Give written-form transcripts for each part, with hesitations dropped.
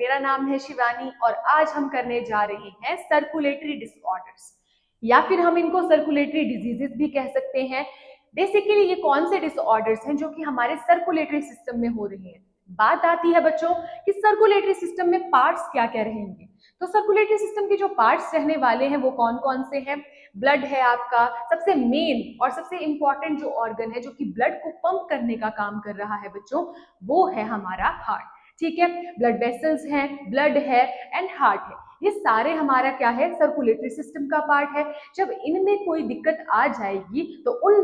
मेरा नाम है शिवानी और आज हम करने जा रहे हैं सर्कुलेटरी डिसऑर्डर्स, या फिर हम इनको सर्कुलेटरी डिजीजेस भी कह सकते हैं। बेसिकली ये कौन से डिसऑर्डर्स हैं जो कि हमारे सर्कुलेटरी सिस्टम में हो रही हैं। बात आती है बच्चों कि सर्कुलेटरी सिस्टम में पार्ट्स क्या क्या रहेंगे। तो सर्कुलेटरी सिस्टम के जो पार्ट्स रहने वाले हैं वो कौन कौन से हैं। ब्लड है आपका सबसे मेन और सबसे इंपॉर्टेंट जो ऑर्गन है जो कि ब्लड को पंप करने का काम कर रहा है बच्चों, वो है हमारा हार्ट। ठीक है, ब्लड वेसल्स हैं, ब्लड है एंड हार्ट है, ये सारे हमारा क्या है, सर्कुलेटरी सिस्टम का पार्ट है। जब इनमें कोई दिक्कत आ जाएगी तो उन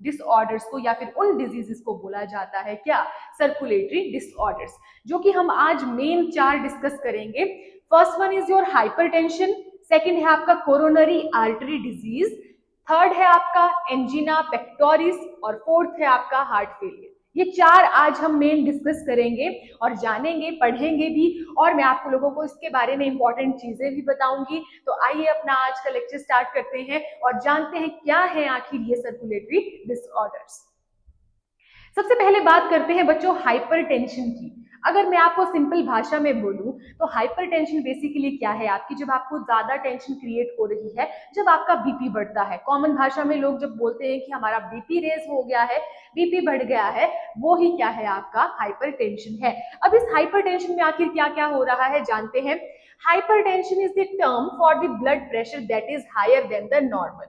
डिसऑर्डर्स को या फिर उन डिजीजेस को बोला जाता है क्या, सर्कुलेटरी डिसऑर्डर्स, जो कि हम आज मेन 4 डिस्कस करेंगे। First one is your hypertension, second है आपका कोरोनरी आर्टरी डिजीज, थर्ड है आपका एंजिना पेक्टोरिस और फोर्थ है आपका हार्ट फेलियर। ये 4 आज हम मेन डिस्कस करेंगे और जानेंगे, पढ़ेंगे भी, और मैं आप लोगों को इसके बारे में इंपॉर्टेंट चीजें भी बताऊंगी। तो आइए अपना आज का लेक्चर स्टार्ट करते हैं और जानते हैं क्या है आखिर ये सर्कुलेटरी डिसऑर्डर्स। सबसे पहले बात करते हैं बच्चों हाइपरटेंशन की। अगर मैं आपको सिंपल भाषा में बोलूं तो हाइपरटेंशन बेसिकली क्या है आपकी, जब आपको ज्यादा टेंशन क्रिएट हो रही है, जब आपका बीपी बढ़ता है। कॉमन भाषा में लोग जब बोलते हैं कि हमारा बीपी रेज हो गया है, बीपी बढ़ गया है, वो ही क्या है, आपका हाइपरटेंशन है। अब इस हाइपरटेंशन में आखिर क्या क्या हो रहा है जानते हैं। Hypertension is the term for the blood pressure that is higher than the normal.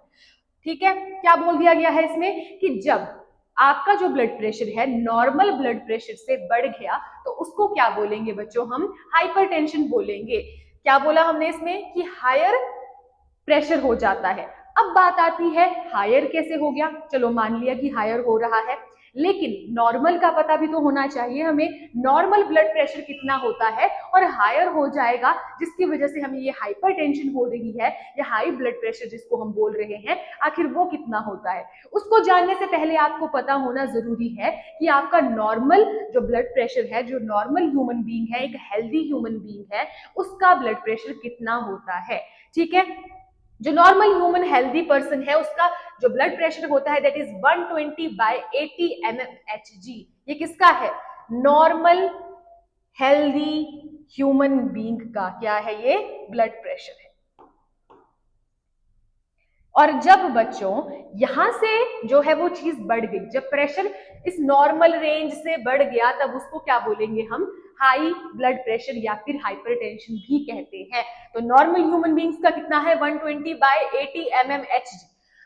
ठीक है, क्या बोल दिया गया है इसमें कि जब आपका जो ब्लड प्रेशर है नॉर्मल ब्लड प्रेशर से बढ़ गया तो उसको क्या बोलेंगे बच्चों, हम हाइपरटेंशन बोलेंगे। क्या बोला हमने इसमें कि हायर प्रेशर हो जाता है। अब बात आती है हायर कैसे हो गया, चलो मान लिया कि हायर हो रहा है, लेकिन नॉर्मल का पता भी तो होना चाहिए हमें, नॉर्मल ब्लड प्रेशर कितना होता है और हायर हो जाएगा जिसकी वजह से हमें ये हाइपरटेंशन हो रही है, या हाई ब्लड प्रेशर जिसको हम बोल रहे हैं, आखिर वो कितना होता है। उसको जानने से पहले आपको पता होना जरूरी है कि आपका नॉर्मल जो ब्लड प्रेशर है, जो नॉर्मल ह्यूमन बीइंग है, एक हेल्दी ह्यूमन बीइंग है, उसका ब्लड प्रेशर कितना होता है। ठीक है, जो नॉर्मल ह्यूमन हेल्दी पर्सन है उसका जो ब्लड प्रेशर होता है दैट इज 120/80 mmHg। ये किसका है, नॉर्मल हेल्दी ह्यूमन बीइंग का क्या है, ये ब्लड प्रेशर है। और जब बच्चों यहां से जो है वो चीज बढ़ गई, जब प्रेशर इस नॉर्मल रेंज से बढ़ गया, तब उसको क्या बोलेंगे हम, हाई ब्लड प्रेशर या फिर हाइपरटेंशन भी कहते हैं। तो नॉर्मल ह्यूमन बीइंग्स का कितना है, 120/80 mmHg।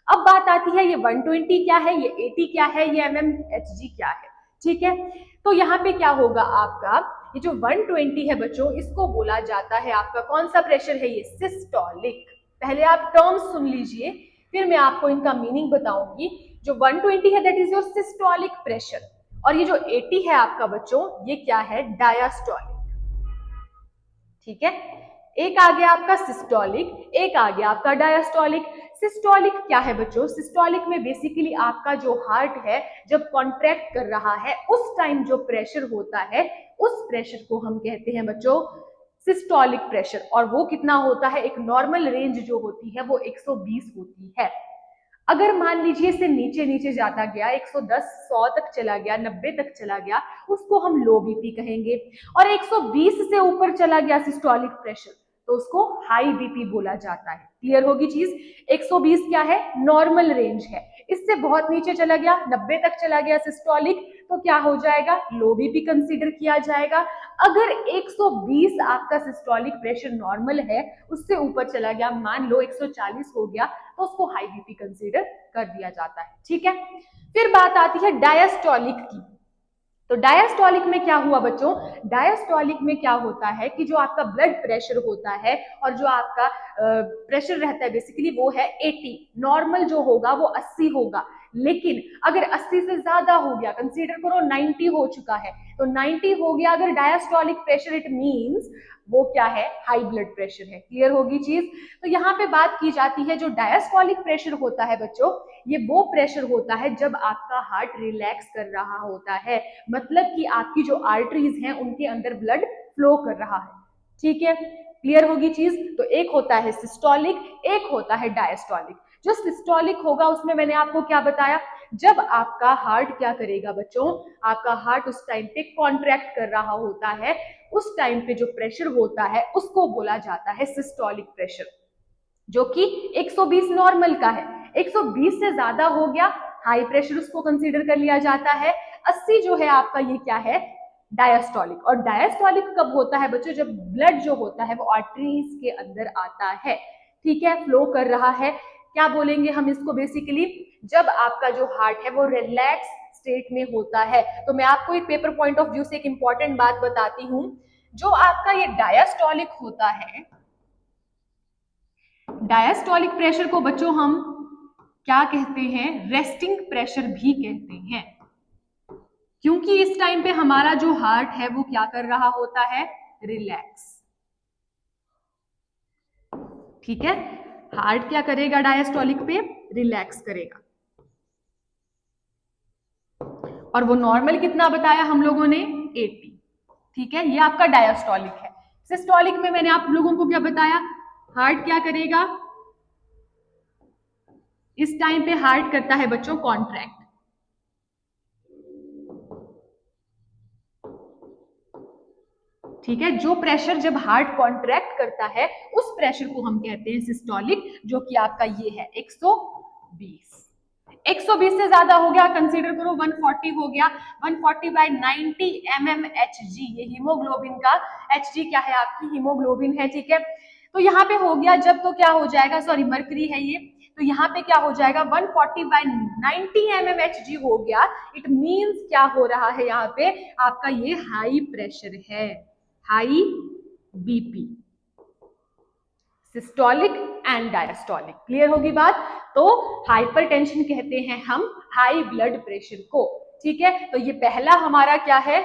अब बात आती है ये 120 क्या है, ये 80 क्या है, ये mmHg क्या है। ठीक है, तो यहाँ पे क्या होगा आपका, ये जो 120 है बच्चों, इसको बोला जाता है आपका कौन सा प्रेशर है, ये सिस्टोलिक। पहले आप टर्म्स सुन लीजिए, फिर मैं आपको इनका मीनिंग बताऊंगी। जो 120 है that is your systolic pressure, और ये जो 80 है आपका बच्चों, ये क्या है, डायास्टोलिक। ठीक है, एक आ गया आपका सिस्टोलिक, एक आ गया आपका डायास्टोलिक। सिस्टोलिक क्या है बच्चों, सिस्टोलिक में बेसिकली आपका जो हार्ट है जब कॉन्ट्रैक्ट कर रहा है उस टाइम जो प्रेशर होता है, उस प्रेशर को हम कहते हैं बच्चों सिस्टोलिक प्रेशर। और वो कितना होता है, एक नॉर्मल रेंज जो होती है वो 120 होती है। अगर मान लीजिए इससे नीचे नीचे जाता गया, 110 100 तक चला गया, 90 तक चला गया, उसको हम लो बीपी कहेंगे। और 120 से ऊपर चला गया सिस्टोलिक प्रेशर तो उसको हाई बीपी बोला जाता है। क्लियर होगी चीज, 120 क्या है, नॉर्मल रेंज है, इससे बहुत नीचे चला गया, 90 तक चला गया सिस्टोलिक, तो क्या हो जाएगा, लो बीपी कंसीडर किया जाएगा। अगर 120 आपका सिस्टोलिक प्रेशर नॉर्मल है, उससे ऊपर चला गया, मान लो 140 हो गया, तो उसको हाई बीपी कंसीडर कर दिया जाता है। ठीक है, फिर बात आती है डायस्टोलिक की। तो डायस्टोलिक में क्या हुआ बच्चों, डायस्टोलिक में क्या होता है कि जो आपका ब्लड प्रेशर होता है और जो आपका प्रेशर रहता है बेसिकली वो है 80, नॉर्मल जो होगा वो 80 होगा, लेकिन अगर 80 से ज्यादा हो गया, कंसीडर करो 90 हो चुका है, तो 90 हो गया अगर डायस्टोलिक प्रेशर, इट मींस वो क्या है, हाई ब्लड प्रेशर है। क्लियर होगी चीज। तो यहाँ पे बात की जाती है जो डायस्टोलिक प्रेशर होता है बच्चों, ये वो प्रेशर होता है जब आपका हार्ट रिलैक्स कर रहा होता है, मतलब कि आपकी जो आर्टरीज हैं उनके अंदर ब्लड फ्लो कर रहा है। ठीक है, क्लियर होगी चीज। तो एक होता है सिस्टोलिक, एक होता है डायस्टोलिक। जो सिस्टोलिक होगा उसमें मैंने आपको क्या बताया, जब आपका हार्ट क्या करेगा बच्चों, आपका हार्ट उस टाइम पे कॉन्ट्रैक्ट कर रहा होता है, उस टाइम पे जो प्रेशर होता है उसको बोला जाता है सिस्टोलिक प्रेशर, जो कि 120 नॉर्मल का है। 120 से ज्यादा हो गया हाई प्रेशर, उसको कंसीडर कर लिया जाता है। 80 जो है आपका ये क्या है, डायस्टोलिक। और डायस्टोलिक कब होता है बच्चों, जब ब्लड जो होता है वो आर्टरीज के अंदर आता है, ठीक है, फ्लो कर रहा है। क्या बोलेंगे हम इसको बेसिकली, जब आपका जो हार्ट है वो रिलैक्स स्टेट में होता है। तो मैं आपको एक पेपर पॉइंट ऑफ व्यू से एक इंपॉर्टेंट बात बताती हूं, जो आपका ये डायस्टोलिक होता है, डायस्टोलिक प्रेशर को बच्चों हम क्या कहते हैं, रेस्टिंग प्रेशर भी कहते हैं, क्योंकि इस टाइम पे हमारा जो हार्ट है वो क्या कर रहा होता है, रिलैक्स, ठीक है। हार्ट क्या करेगा डायस्टोलिक पे, रिलैक्स करेगा। और वो नॉर्मल कितना बताया हम लोगों ने, 80, ठीक है, ये आपका डायस्टोलिक है। सिस्टोलिक में मैंने आप लोगों को क्या बताया, हार्ट क्या करेगा, इस टाइम पे हार्ट करता है बच्चों कॉन्ट्रैक्ट, ठीक है। जो प्रेशर जब हार्ट कॉन्ट्रैक्ट करता है उस प्रेशर को हम कहते हैं सिस्टोलिक, जो कि आपका ये है 120। 120 से ज्यादा हो गया, कंसीडर करो 140 हो गया, 140/90 mmHg, ये हीमोग्लोबिन का, Hg क्या है आपकी हीमोग्लोबिन है, ठीक है। तो यहाँ पे हो गया, जब तो क्या हो जाएगा, सॉरी मर्करी है ये, तो यहाँ पे क्या हो जाएगा 140/90 mmHg हो गया। इट मींस क्या हो रहा है यहाँ पे, आपका ये हाई प्रेशर है, high BP, systolic and diastolic. Clear होगी बात। तो हाइपरटेंशन कहते हैं हम हाई ब्लड प्रेशर को, ठीक है। तो ये पहला हमारा क्या है,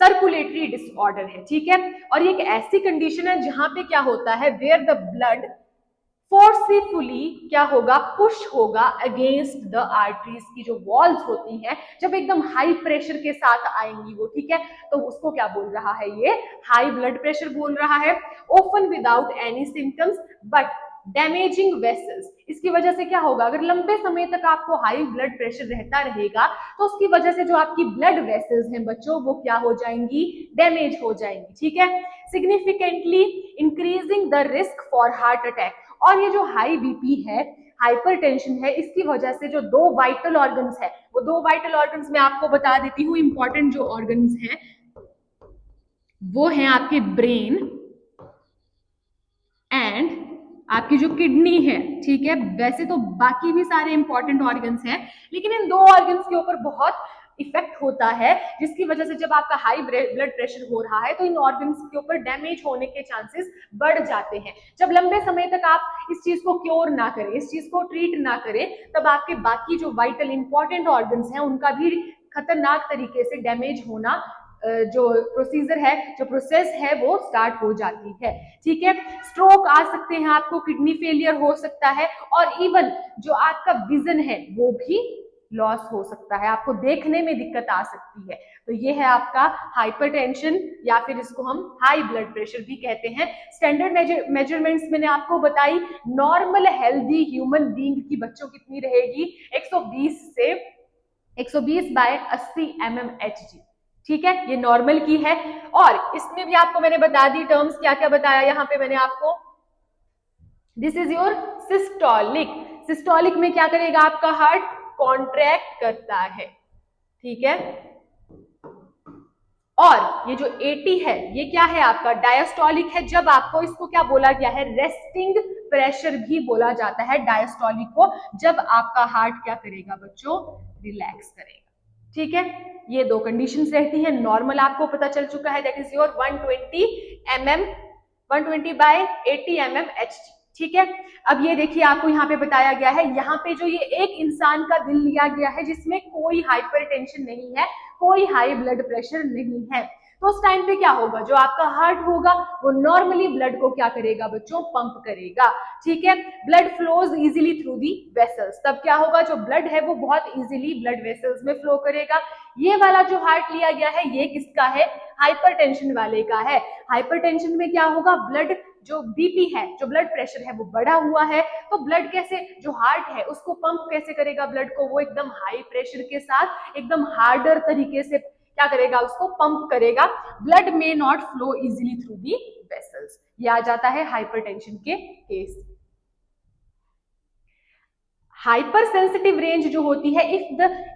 सर्कुलेटरी डिसऑर्डर है, ठीक है। और ये एक ऐसी कंडीशन है जहां पे क्या होता है, वेयर द ब्लड फोर्सफुली क्या होगा, पुश होगा अगेंस्ट द आर्टरीज की जो वॉल्स होती हैं, जब एकदम हाई प्रेशर के साथ आएंगी वो, ठीक है। तो उसको क्या बोल रहा है, ये हाई ब्लड प्रेशर बोल रहा है। Open without any symptoms but damaging vessels, इसकी वजह से क्या होगा, अगर लंबे समय तक आपको हाई ब्लड प्रेशर रहता रहेगा तो उसकी वजह से जो आपकी ब्लड वेसल्स हैं बच्चों वो क्या हो जाएंगी, डैमेज हो जाएंगी, ठीक है। Significantly increasing the risk for heart attack. और ये जो हाई बीपी है, हाइपरटेंशन है, इसकी वजह से जो दो वाइटल ऑर्गन्स है, वो दो वाइटल ऑर्गन्स मैं आपको बता देती हूँ, इंपॉर्टेंट जो ऑर्गन्स हैं वो हैं आपके ब्रेन एंड आपकी जो किडनी है, ठीक है। वैसे तो बाकी भी सारे इंपॉर्टेंट ऑर्गन्स हैं, लेकिन इन दो ऑर्गन्स के ऊपर बहुत इफेक्ट होता है, जिसकी वजह से जब आपका हाई ब्लड प्रेशर हो रहा है तो इन ऑर्गन्स के ऊपर डैमेज होने के चांसेस बढ़ जाते हैं। जब लंबे समय तक आप इस चीज को क्योर ना करें, इस चीज को ट्रीट ना करें, तब आपके बाकी जो वाइटल इंपॉर्टेंट ऑर्गन्स हैं उनका भी खतरनाक तरीके से डैमेज होना, जो प्रोसीजर है, जो प्रोसेस है वो स्टार्ट हो जाती है, ठीक है। स्ट्रोक आ सकते हैं आपको, किडनी फेलियर हो सकता है, और इवन जो आपका विजन है वो भी लॉस हो सकता है, आपको देखने में दिक्कत आ सकती है। तो ये है आपका हाइपरटेंशन, या फिर इसको हम हाई ब्लड प्रेशर भी कहते हैं। स्टैंडर्ड मेजरमेंट्स मैंने आपको बताई, नॉर्मल हेल्दी ह्यूमन बीइंग की बच्चों कितनी रहेगी, 120/80 mmHg, ठीक है, ये नॉर्मल की है। और इसमें भी आपको मैंने बता दी टर्म्स, क्या क्या बताया यहाँ पे मैंने आपको, this is your systolic. Systolic में क्या करेगा, आपका हार्ट कॉन्ट्रैक्ट करता है, ठीक है। और ये जो 80 है ये क्या है आपका, डायस्टोलिक है। जब आपको इसको क्या बोला गया है, रेस्टिंग प्रेशर भी बोला जाता है डायस्टोलिक को, जब आपका हार्ट क्या करेगा बच्चों, रिलैक्स करेगा, ठीक है। ये दो कंडीशंस रहती हैं। नॉर्मल आपको पता चल चुका है, दैट इज योर 120/80 mmHg, ठीक है। अब ये देखिए आपको यहाँ पे बताया गया है, यहाँ पे जो ये एक इंसान का दिल लिया गया है जिसमें कोई हाइपरटेंशन नहीं है, कोई हाई ब्लड प्रेशर नहीं है, तो उस टाइम पे क्या होगा, जो आपका हार्ट होगा वो नॉर्मली ब्लड को क्या करेगा बच्चों, पंप करेगा, ठीक है। Blood flows easily through the vessels, तब क्या होगा, जो ब्लड है वो बहुत इजीली ब्लड वेसल्स में फ्लो करेगा। ये वाला जो हार्ट लिया गया है ये किसका है, हाइपरटेंशन वाले का है। हाइपरटेंशन में क्या होगा, ब्लड जो बीपी है, जो ब्लड प्रेशर है वो बढ़ा हुआ है, तो ब्लड कैसे, जो हार्ट है उसको पंप कैसे करेगा ब्लड को, वो एकदम हाई प्रेशर के साथ एकदम हार्डर तरीके से क्या करेगा, उसको पंप करेगा, ब्लड में not flow easily through the vessels. ये आ जाता है हाइपरटेंशन के केस। हाइपर सेंसिटिव रेंज जो होती है,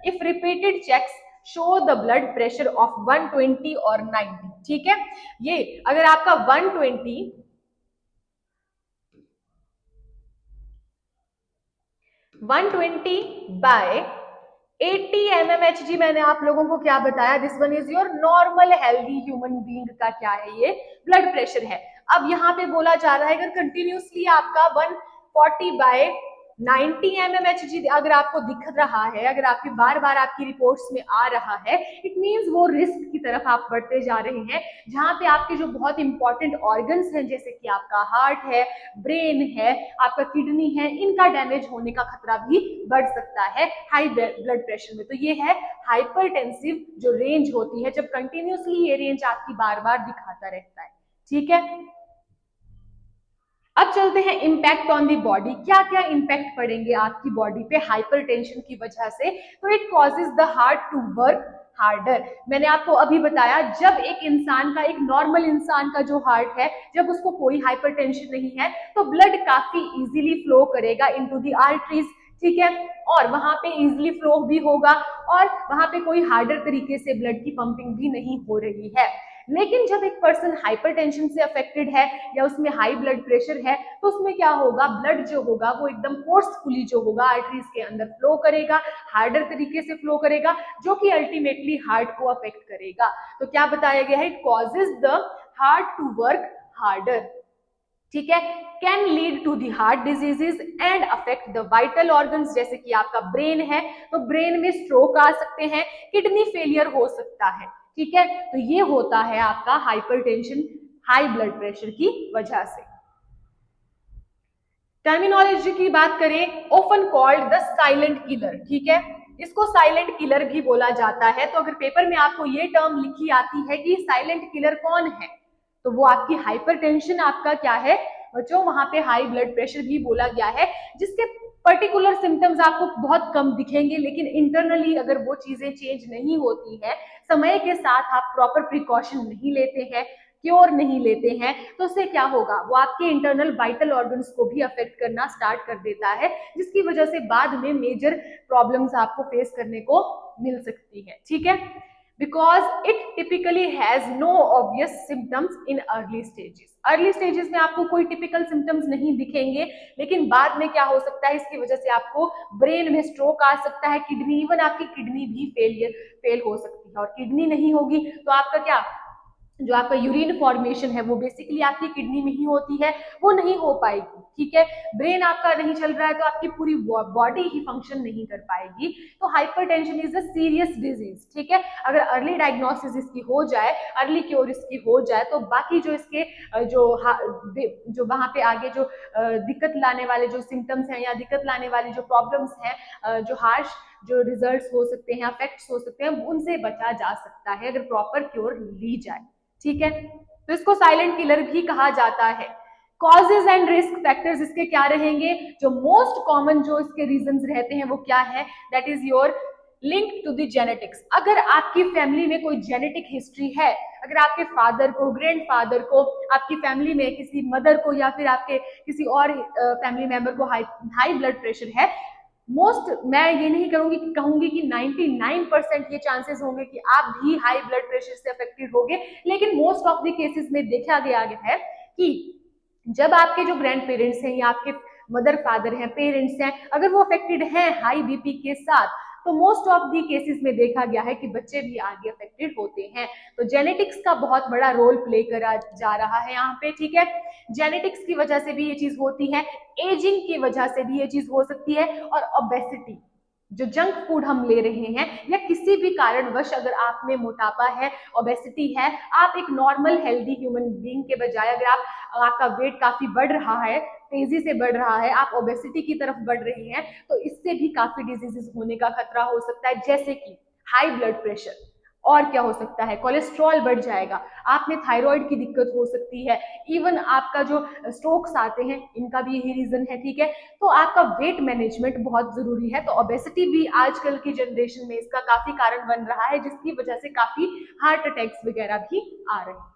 if repeated checks show the blood pressure of 120 और 90, ठीक है। ये अगर आपका 120 बाय 80 mmHg, मैंने आप लोगों को क्या बताया, this one is your normal healthy human being का क्या है, ये ब्लड प्रेशर है। अब यहाँ पे बोला जा रहा है अगर कंटिन्यूसली आपका 140 बाय 90 mmHg अगर आपको दिख रहा है, अगर आपकी बार बार आपकी रिपोर्ट्स में आ रहा है, इट मीन्स वो रिस्क की तरफ आप बढ़ते जा रहे हैं, जहां पे आपके जो बहुत इंपॉर्टेंट ऑर्गन्स हैं, जैसे कि आपका हार्ट है, ब्रेन है, आपका किडनी है, इनका डैमेज होने का खतरा भी बढ़ सकता है हाई ब्लड प्रेशर में। तो ये है हाइपरटेंसिव जो रेंज होती है, जब कंटिन्यूसली ये रेंज आपकी बार बार दिखाता रहता है, ठीक है। अब चलते हैं इम्पैक्ट ऑन दी बॉडी, क्या क्या इम्पैक्ट पड़ेंगे आपकी बॉडी पे हाइपरटेंशन की वजह से। तो it causes the heart to work harder. मैंने आपको अभी बताया, जब एक इंसान का, एक नॉर्मल इंसान का जो हार्ट है, जब उसको कोई हाइपरटेंशन नहीं है, तो ब्लड काफी इजीली फ्लो करेगा इनटू द आर्टरीज, ठीक है, और वहां पे इजीली फ्लो भी होगा, और वहां पे कोई हार्डर तरीके से ब्लड की पंपिंग भी नहीं हो रही है। लेकिन जब एक पर्सन हाइपरटेंशन से अफेक्टेड है या उसमें हाई ब्लड प्रेशर है, तो उसमें क्या होगा, ब्लड जो होगा वो एकदम फोर्सफुली जो होगा आर्टरीज के अंदर फ्लो करेगा, हार्डर तरीके से फ्लो करेगा, जो कि अल्टीमेटली हार्ट को अफेक्ट करेगा। तो क्या बताया गया है, it causes the heart to work harder, ठीक है, can lead to the heart diseases and affect the vital organs, जैसे कि आपका ब्रेन है तो ब्रेन में स्ट्रोक आ सकते हैं, किडनी फेलियर हो सकता है, ठीक है। तो ये होता है आपका हाइपरटेंशन, हाई ब्लड प्रेशर की वजह से। टर्मिनोलॉजी की बात करें, often called the silent killer, ठीक है, इसको साइलेंट किलर भी बोला जाता है। तो अगर पेपर में आपको ये टर्म लिखी आती है कि साइलेंट किलर कौन है, तो वो आपकी हाइपरटेंशन, आपका क्या है बच्चों, वहां पे हाई ब्लड प्रेशर भी बोला गया है, जिसके पर्टिकुलर सिम्टम्स आपको बहुत कम दिखेंगे, लेकिन इंटरनली अगर वो चीजें चेंज नहीं होती है, समय के साथ आप प्रॉपर प्रिकॉशन नहीं लेते हैं, क्योर नहीं लेते हैं, तो उससे क्या होगा, वो आपके इंटरनल वाइटल ऑर्गन्स को भी अफेक्ट करना स्टार्ट कर देता है, जिसकी वजह से बाद में मेजर प्रॉब्लम्स आपको फेस करने को मिल सकती है, ठीक है। because it typically has no obvious symptoms in early stages. Early stages में आपको कोई टिपिकल सिम्टम्स नहीं दिखेंगे, लेकिन बाद में क्या हो सकता है, इसकी वजह से आपको ब्रेन में स्ट्रोक आ सकता है, किडनी, इवन आपकी किडनी भी फेल हो सकती है, और किडनी नहीं होगी तो आपका क्या, जो आपका यूरिन फॉर्मेशन है वो बेसिकली आपकी किडनी में ही होती है, वो नहीं हो पाएगी, ठीक है। ब्रेन आपका नहीं चल रहा है तो आपकी पूरी बॉडी ही फंक्शन नहीं कर पाएगी। तो hypertension is a serious disease, ठीक है। अगर अर्ली डायग्नोसिस इसकी हो जाए, अर्ली क्योर इसकी हो जाए, तो बाकी जो इसके जो वहां पे आगे जो दिक्कत लाने वाले जो सिम्टम्स हैं या दिक्कत लाने वाली जो प्रॉब्लम्स हैं, जो हार्श जो रिजल्ट्स हो सकते हैं, इफेक्ट्स हो सकते हैं, उनसे बचा जा सकता है अगर प्रॉपर क्योर ली जाए, ठीक है। तो इसको साइलेंट किलर भी कहा जाता है। कॉजेज एंड रिस्क फैक्टर्स इसके क्या रहेंगे, जो मोस्ट कॉमन जो इसके रीजंस रहते हैं वो क्या है, that is your link to the genetics. अगर आपकी फैमिली में कोई जेनेटिक हिस्ट्री है, अगर आपके फादर को, ग्रैंड फादर को, आपकी फैमिली में किसी मदर को या फिर आपके किसी और फैमिली मेंबर को हाई ब्लड प्रेशर है, मैं ये नहीं कहूंगी कि 99% ये चांसेस होंगे कि आप भी हाई ब्लड प्रेशर से अफेक्टेड होंगे, लेकिन मोस्ट ऑफ द केसेस में देखा गया है कि जब आपके जो ग्रैंड पेरेंट्स हैं या आपके मदर फादर हैं, पेरेंट्स हैं, अगर वो अफेक्टेड हैं हाई बीपी के साथ, तो मोस्ट ऑफ दी केसेस में देखा गया है कि बच्चे भी आगे अफेक्टेड होते हैं। तो जेनेटिक्स का बहुत बड़ा रोल प्ले करा जा रहा है यहाँ पे, ठीक है। जेनेटिक्स की वजह से भी ये चीज होती है, एजिंग की वजह से भी ये चीज हो सकती है, और ओबेसिटी, जो जंक फूड हम ले रहे हैं, या किसी भी कारणवश अगर आप में मोटापा है, ओबेसिटी है, आप एक नॉर्मल हेल्दी ह्यूमन बीइंग के बजाय अगर आपका वेट काफी बढ़ रहा है, तेजी से बढ़ रहा है, आप ओबेसिटी की तरफ बढ़ रहे हैं, तो इससे भी काफी डिजीजेस होने का खतरा हो सकता है, जैसे कि हाई ब्लड प्रेशर। और क्या हो सकता है, कोलेस्ट्रॉल बढ़ जाएगा, आप में थायराइड की दिक्कत हो सकती है, इवन आपका जो स्ट्रोक्स आते हैं इनका भी यही रीजन है, ठीक है। तो आपका वेट मैनेजमेंट बहुत जरूरी है। तो ओबेसिटी भी आजकल की जनरेशन में इसका काफी कारण बन रहा है, जिसकी वजह से काफी हार्ट अटैक्स वगैरह भी आ रहे हैं,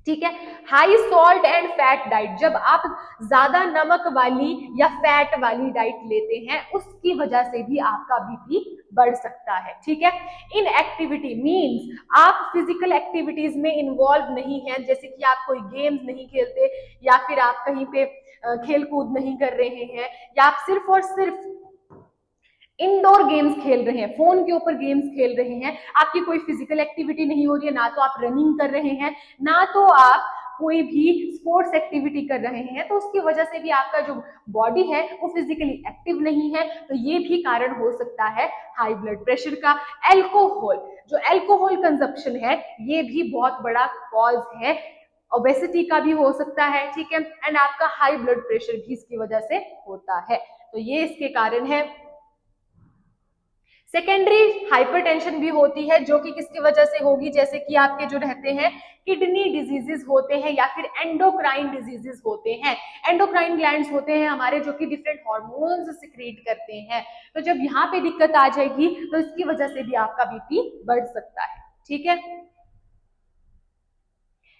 ठीक है। High salt and fat diet, जब आप ज्यादा नमक वाली या फैट वाली डाइट लेते हैं उसकी वजह से भी आपका बीपी बढ़ सकता है, ठीक है। इन एक्टिविटी मीन्स आप फिजिकल एक्टिविटीज में इन्वॉल्व नहीं है, जैसे कि आप कोई गेम्स नहीं खेलते या फिर आप कहीं पे खेल कूद नहीं कर रहे हैं, या आप सिर्फ और सिर्फ इंडोर गेम्स खेल रहे हैं, फोन के ऊपर गेम्स खेल रहे हैं, आपकी कोई फिजिकल एक्टिविटी नहीं हो रही है, ना तो आप रनिंग कर रहे हैं, ना तो आप कोई भी स्पोर्ट्स एक्टिविटी कर रहे हैं, तो उसकी वजह से भी आपका जो बॉडी है वो फिजिकली एक्टिव नहीं है, तो ये भी कारण हो सकता है हाई ब्लड प्रेशर का। एल्कोहल, जो एल्कोहल कंजप्शन है ये भी बहुत बड़ा कॉज है, ओबेसिटी का भी हो सकता है, ठीक है। एंड आपका हाई ब्लड प्रेशर भी इसकी वजह से होता है, तो ये इसके कारण है। सेकेंडरी हाइपरटेंशन भी होती है, जो कि किसकी वजह से होगी, जैसे कि आपके जो रहते हैं किडनी डिजीजेस होते हैं या फिर एंडोक्राइन डिजीजेस होते हैं। एंडोक्राइन ग्लैंड्स होते हैं हमारे, जो कि डिफरेंट हार्मोन्स सिक्रीट करते हैं, तो जब यहाँ पे दिक्कत आ जाएगी तो इसकी वजह से भी आपका बीपी बढ़ सकता है, ठीक है।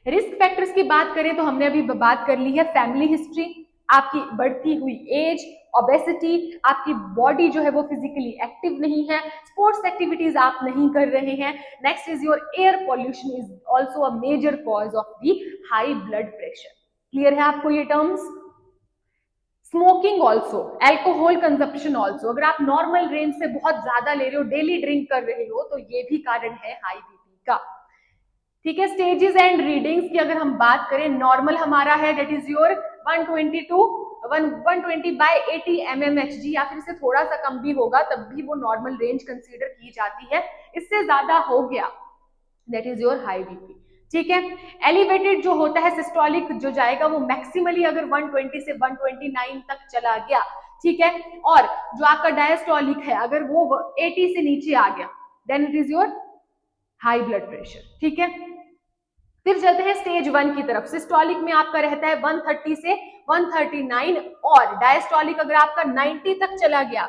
रिस्क फैक्टर्स की बात करें तो हमने अभी बात कर ली है फैमिली हिस्ट्री, आपकी बढ़ती हुई एज, ओबेसिटी, आपकी बॉडी जो है वो फिजिकली एक्टिव नहीं है, स्पोर्ट्स एक्टिविटीज आप नहीं कर रहे हैं, next is your air pollution is also a major cause of the high blood pressure. Clear है आपको ये terms? Smoking also, alcohol consumption also, अगर आप नॉर्मल रेंज से बहुत ज्यादा ले रहे हो, डेली ड्रिंक कर रहे हो, तो ये भी कारण है हाई बीपी का, ठीक है। स्टेजेस एंड रीडिंग्स की अगर हम बात करें, नॉर्मल हमारा है that is your 120 to 120/80 mmHg, या फिर इससे थोड़ा सा कम भी होगा तब भी वो नॉर्मल रेंज कंसीडर की जाती है, इससे ज्यादा हो गया that is your high BP, ठीक है। एलिवेटेड जो होता है सिस्टोलिक जो जाएगा वो मैक्सिमली अगर 120 से 129 तक चला गया, ठीक है, और जो आपका डायस्टोलिक है अगर वो 80 से नीचे आ गया then it is your high blood pressure, ठीक है। फिर चलते हैं स्टेज 1 की तरफ। सिस्टोलिक में आपका रहता है 130 से 139, और डायस्टोलिक अगर आपका 90 तक चला गया,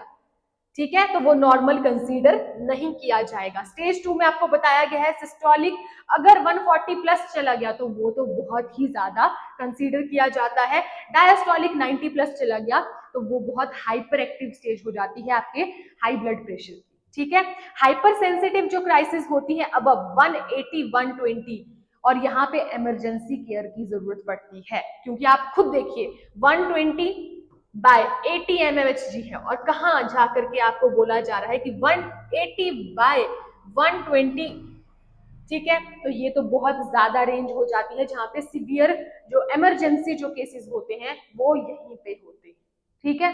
ठीक है, तो वो नॉर्मल कंसीडर नहीं किया जाएगा। स्टेज 2 में आपको बताया गया है सिस्टोलिक अगर 140 प्लस चला गया तो वो तो बहुत ही ज्यादा कंसीडर किया जाता है, डायस्टोलिक 90 प्लस चला गया तो वो बहुत हाइपर एक्टिव स्टेज हो जाती है आपके हाई ब्लड प्रेशर की, ठीक है। हाइपर सेंसिटिव जो क्राइसिस होती है अब 180 120, और यहाँ पे इमरजेंसी केयर की जरूरत पड़ती है, क्योंकि आप खुद देखिए 120/80 mmHg है, और कहाँ जाकर के आपको बोला जा रहा है कि 180/120, ठीक है। तो ये तो बहुत ज्यादा रेंज हो जाती है, जहां पे सीवियर जो इमरजेंसी जो केसेस होते हैं वो यहीं पे होते हैं, ठीक है।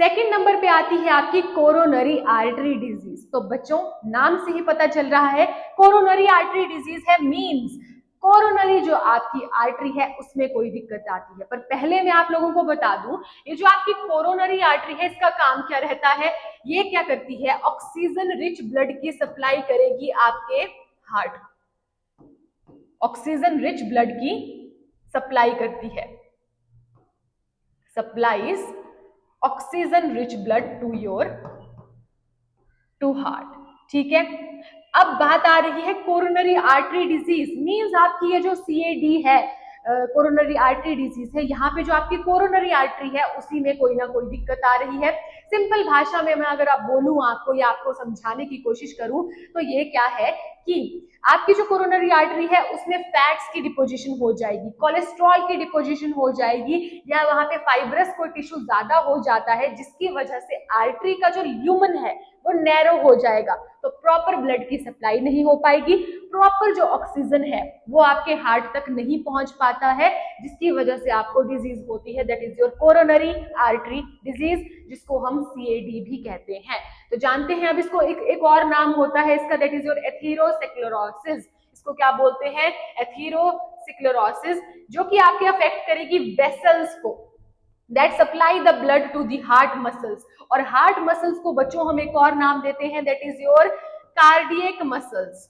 सेकंड नंबर पे आती है आपकी कोरोनरी आर्टरी डिजीज। तो बच्चों नाम से ही पता चल रहा है कोरोनरी आर्टरी डिजीज है, मींस कोरोनरी जो आपकी आर्टरी है उसमें कोई दिक्कत आती है। पर पहले मैं आप लोगों को बता दूं, ये जो आपकी कोरोनरी आर्टरी है इसका काम क्या रहता है, ये क्या करती है, ऑक्सीजन रिच ब्लड की सप्लाई करेगी आपके हार्ट, ऑक्सीजन रिच ब्लड की सप्लाई करती है, supplies oxygen rich blood to heart, ठीक है। अब बात आ रही है कोरोनरी आर्टरी डिजीज, मींस आपकी ये जो सीएडी है, कोरोनरी आर्टरी डिजीज है, यहाँ पे जो आपकी कोरोनरी आर्टरी है उसी में कोई ना कोई दिक्कत आ रही है। सिंपल भाषा में मैं अगर आप बोलूं आपको या आपको समझाने की कोशिश करूं तो ये क्या है कि आपकी जो कोरोनरी आर्टरी है उसमें फैट्स की डिपोजिशन हो जाएगी, कोलेस्ट्रॉल की डिपोजिशन हो जाएगी, या वहां पे फाइब्रस कोई टिश्यू ज्यादा हो जाता है, जिसकी वजह से आर्टरी का जो ल्यूमन है वो नैरो हो जाएगा, तो प्रॉपर ब्लड की सप्लाई नहीं हो पाएगी, प्रॉपर जो ऑक्सीजन है वो आपके हार्ट तक नहीं पहुंच पाता है, जिसकी वजह से आपको डिजीज होती है that is your coronary artery disease, जिसको हम सीएडी भी कहते हैं। तो जानते हैं अब इसको एक और नाम होता है इसका, दैट इज योर एथेरोस्क्लेरोसिस। इसको क्या बोलते हैं, एथेरोस्क्लेरोसिस, जो कि आपके अफेक्ट करेगी वेसल्स को, that supply the blood to the heart muscles. और हार्ट मसल्स को बच्चों हम एक और नाम देते हैं, that is your cardiac muscles.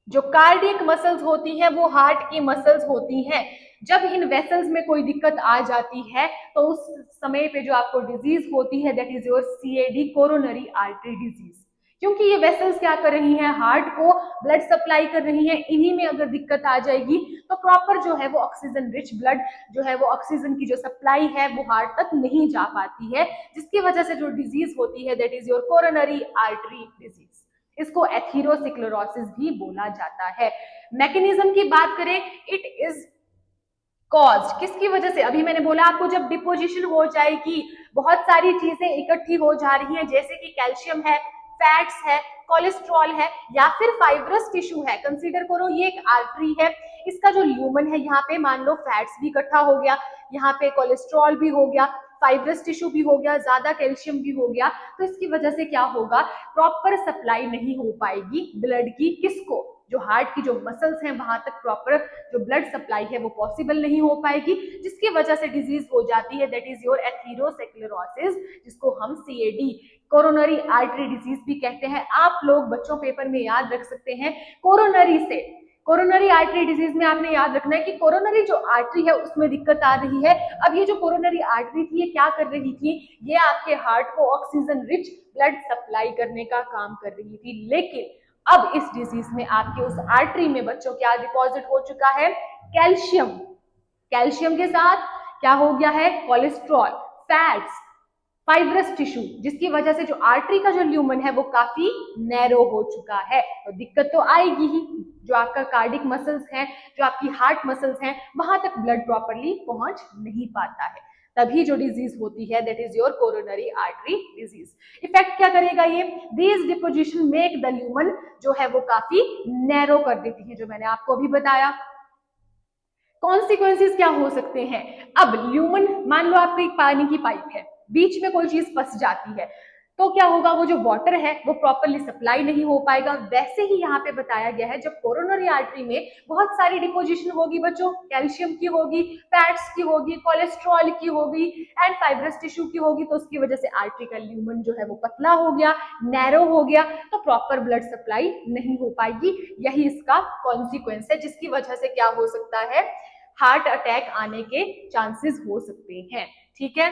जो कार्डियक मसल्स होती हैं वो हार्ट की मसल्स होती हैं। जब इन वेसल्स में कोई दिक्कत आ जाती है तो उस समय पे जो आपको डिजीज होती है that is your CAD, coronary artery disease. क्योंकि ये वेसल्स क्या कर रही हैं, हार्ट को ब्लड सप्लाई कर रही हैं, इन्हीं में अगर दिक्कत आ जाएगी तो प्रॉपर जो है वो ऑक्सीजन रिच ब्लड जो है वो ऑक्सीजन की जो सप्लाई है वो हार्ट तक नहीं जा पाती है, जिसकी वजह से जो डिजीज होती है that is your coronary artery disease. इसको एथेरोस्क्लेरोसिस भी बोला जाता है। मैकेनिज्म की बात करें, इट इज कॉज्ड किसकी वजह से, अभी मैंने बोला आपको जब डिपोजिशन हो जाएगी, बहुत सारी चीजें इकट्ठी हो जा रही हैं, जैसे कि कैल्शियम है, फैट्स है, कोलेस्ट्रॉल है या फिर फाइब्रस टिश्यू है। कंसीडर करो ये एक आर्टरी है, इसका जो ल्यूमन है यहाँ पे मान लो फैट्स भी इकट्ठा हो गया, यहाँ पे कोलेस्ट्रॉल भी हो गया, फाइब्रस टिश्यू भी हो गया, ज्यादा कैल्शियम भी हो गया, तो इसकी वजह से क्या होगा, प्रॉपर सप्लाई नहीं हो पाएगी ब्लड की, किसको, जो हार्ट की जो मसल्स हैं वहां तक प्रॉपर जो ब्लड सप्लाई है वो पॉसिबल नहीं हो पाएगी, जिसकी वजह से डिजीज हो जाती है दैट इज योर एथेरोस्क्लेरोसिस, जिसको हम सीएडी, कोरोनरी आर्टरी डिजीज भी कहते हैं। आप लोग बच्चों पेपर में याद रख सकते हैं कोरोनरी से, कोरोनरी आर्टरी डिजीज में आपने याद रखना है कि कोरोनरी जो आर्टरी है उसमें दिक्कत आ रही है। अब ये जो कोरोनरी आर्टरी थी ये क्या कर रही थी, ये आपके हार्ट को ऑक्सीजन रिच ब्लड सप्लाई करने का काम कर रही थी, लेकिन अब इस डिजीज में आपके उस आर्टरी में बच्चों क्या डिपॉजिट हो चुका है, कैल्शियम, कैल्शियम के साथ क्या हो गया है, कोलेस्ट्रॉल, फैट्स, फाइब्रस टिश्यू, जिसकी वजह से जो आर्टरी का जो ल्यूमन है वो काफी नैरो हो चुका है, तो दिक्कत तो आएगी ही, जो आपका कार्डिक मसल्स हैं, जो आपकी हार्ट मसल्स हैं, वहां तक ब्लड प्रॉपरली पहुंच नहीं पाता है, तभी जो डिजीज होती है that is your coronary artery disease. Effect क्या करेगा ये, these deposition make the lumen जो है वो काफी नैरो कर देती है, जो मैंने आपको अभी बताया। कॉन्सिक्वेंसेस क्या हो सकते हैं, अब ल्यूमन मान लो आपकी एक पानी की पाइप है, बीच में कोई चीज फंस जाती है, तो क्या होगा, वो जो वाटर है वो प्रॉपरली सप्लाई नहीं हो पाएगा। वैसे ही यहाँ पे बताया गया है जब कोरोनरी आर्टरी में बहुत सारी डिपोजिशन होगी बच्चों, कैल्शियम की होगी, फैट्स की होगी, कोलेस्ट्रॉल की होगी एंड फाइब्रस टिश्यू की होगी, तो उसकी वजह से आर्टरी का ल्यूमन जो है वो पतला हो गया, नैरो हो गया, तो प्रॉपर ब्लड सप्लाई नहीं हो पाएगी, यही इसका कॉन्सिक्वेंस है, जिसकी वजह से क्या हो सकता है, हार्ट अटैक आने के चांसेस हो सकते हैं। ठीक है,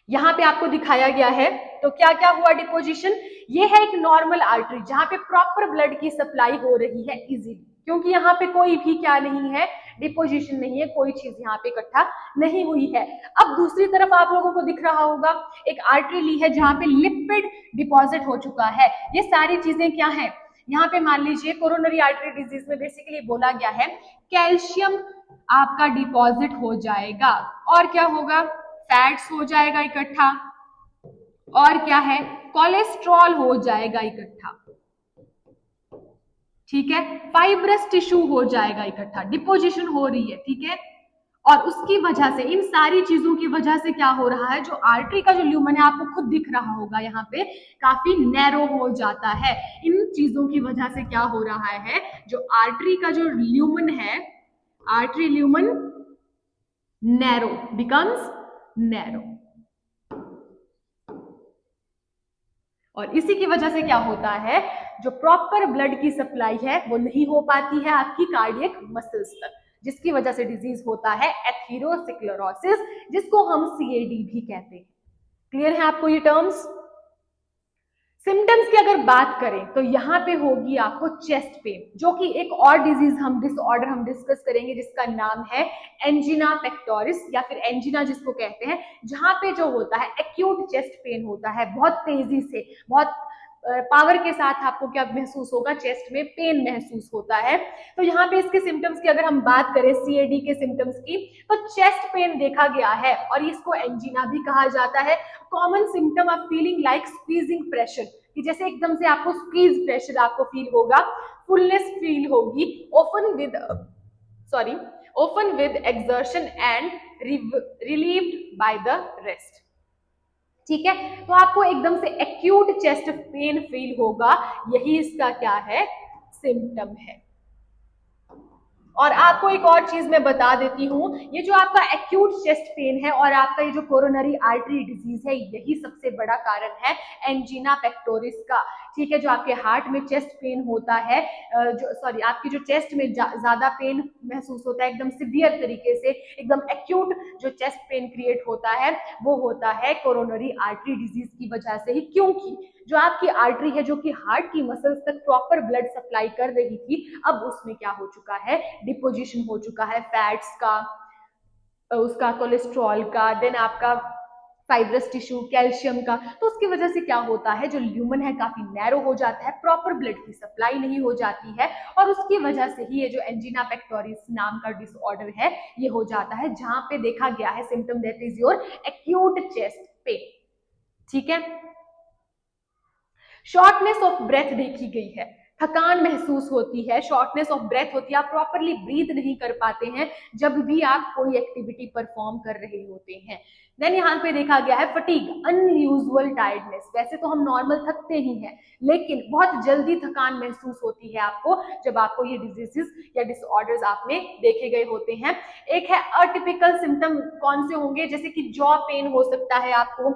यहां पे आपको दिखाया गया है, तो क्या क्या हुआ डिपोजिशन, ये है एक नॉर्मल आर्टरी जहां पे प्रॉपर ब्लड की सप्लाई हो रही है इजीली, क्योंकि यहाँ पे कोई भी क्या नहीं है, डिपोजिशन नहीं है, कोई चीज यहाँ पे इकट्ठा नहीं हुई है। अब दूसरी तरफ आप लोगों को दिख रहा होगा एक आर्टरी ली है जहां पे लिपिड डिपॉजिट हो चुका है, ये सारी चीजें क्या है, यहाँ पे मान लीजिए कोरोनरी आर्टरी डिजीज में बेसिकली बोला गया है कैल्शियम आपका डिपॉजिट हो जाएगा, और क्या होगा, फैट्स हो जाएगा इकट्ठा, और क्या है, कोलेस्ट्रॉल हो जाएगा इकट्ठा, ठीक है, फाइब्रस टिश्यू हो जाएगा इकट्ठा, डिपोजिशन हो रही है, ठीक है, और उसकी वजह से, इन सारी चीजों की वजह से क्या हो रहा है, जो आर्टरी का जो ल्यूमन है आपको खुद दिख रहा होगा यहाँ पे काफी नैरो हो जाता है, इन चीजों की वजह से क्या हो रहा है, जो आर्टरी का जो ल्यूमन है, artery lumen narrow becomes narrow, और इसी की वजह से क्या होता है, जो प्रॉपर ब्लड की सप्लाई है वो नहीं हो पाती है आपकी कार्डियक मसल्स तक, जिसकी वजह से डिजीज होता है एथेरोस्क्लेरोसिस, जिसको हम सीएडी भी कहते हैं। क्लियर है आपको ये टर्म्स। सिम्टम्स की अगर बात करें तो यहाँ पे होगी आपको चेस्ट पेन, जो कि एक और डिजीज हम डिसऑर्डर हम डिस्कस करेंगे जिसका नाम है एंजिना पेक्टोरिस या फिर एंजिना जिसको कहते हैं, जहां पे जो होता है एक्यूट चेस्ट पेन होता है, बहुत तेजी से, बहुत पावर के साथ आपको क्या महसूस होगा, चेस्ट में पेन महसूस होता है। तो यहाँ पे इसके सिम्टम्स की अगर हम बात करें सीएडी के सिम्टम्स की, तो चेस्ट पेन देखा गया है और इसको एंजिना भी कहा जाता है। Common symptom of feeling like squeezing pressure, कि जैसे एकदम से आपको स्क्वीज प्रेशर आपको फील होगा, फुलनेस फील होगी, often with exertion and relieved by the rest। ठीक है, तो आपको एकदम से एक्यूट चेस्ट पेन फील होगा, यही इसका क्या है, सिम्टम है। और आपको एक और चीज मैं बता देती हूँ, ये जो आपका एक्यूट चेस्ट पेन है और आपका ये जो कोरोनरी आर्टरी डिजीज है, यही सबसे बड़ा कारण है एंजीना पेक्टोरिस का। ठीक है, जो आपके हार्ट में चेस्ट पेन होता है, जो सॉरी आपकी जो चेस्ट में ज्यादा पेन महसूस होता है एकदम सिवियर तरीके से, एकदम एक्यूट जो चेस्ट पेन क्रिएट होता है, वो होता है कोरोनरी आर्टरी डिजीज की वजह से ही। क्योंकि जो आपकी आर्टरी है जो कि हार्ट की मसल्स तक प्रॉपर ब्लड सप्लाई कर रही थी, अब उसमें क्या हो चुका है, डिपोजिशन हो चुका है फैट्स का, उसका कोलेस्ट्रॉल का, देन आपका फाइब्रस टिश्यू, कैल्शियम का। तो उसकी वजह से क्या होता है, जो ल्यूमन है काफी नैरो हो जाता है, प्रॉपर ब्लड की सप्लाई नहीं हो जाती है, और उसकी वजह से ही ये जो एंजीना पेक्टोरिस नाम का डिसऑर्डर है ये हो जाता है, जहां पे देखा गया है symptom that is your acute chest pen. ठीक है, शॉर्टनेस ऑफ ब्रेथ देखी गई है, थकान महसूस होती है, शॉर्टनेस ऑफ ब्रेथ होती है, आप प्रॉपरली ब्रीथ नहीं कर पाते हैं जब भी आप कोई एक्टिविटी परफॉर्म कर रहे होते हैं। देन यहाँ पे देखा गया है फटीग, अनयूजुअल टायर्डनेस। वैसे तो हम नॉर्मल थकते ही हैं, लेकिन बहुत जल्दी थकान महसूस होती है आपको जब आपको ये डिजीजेस या डिसऑर्डर्स आप में देखे गए होते हैं। एक है अटिपिकल सिम्टम, कौन से होंगे, जैसे कि जॉ पेन हो सकता है आपको,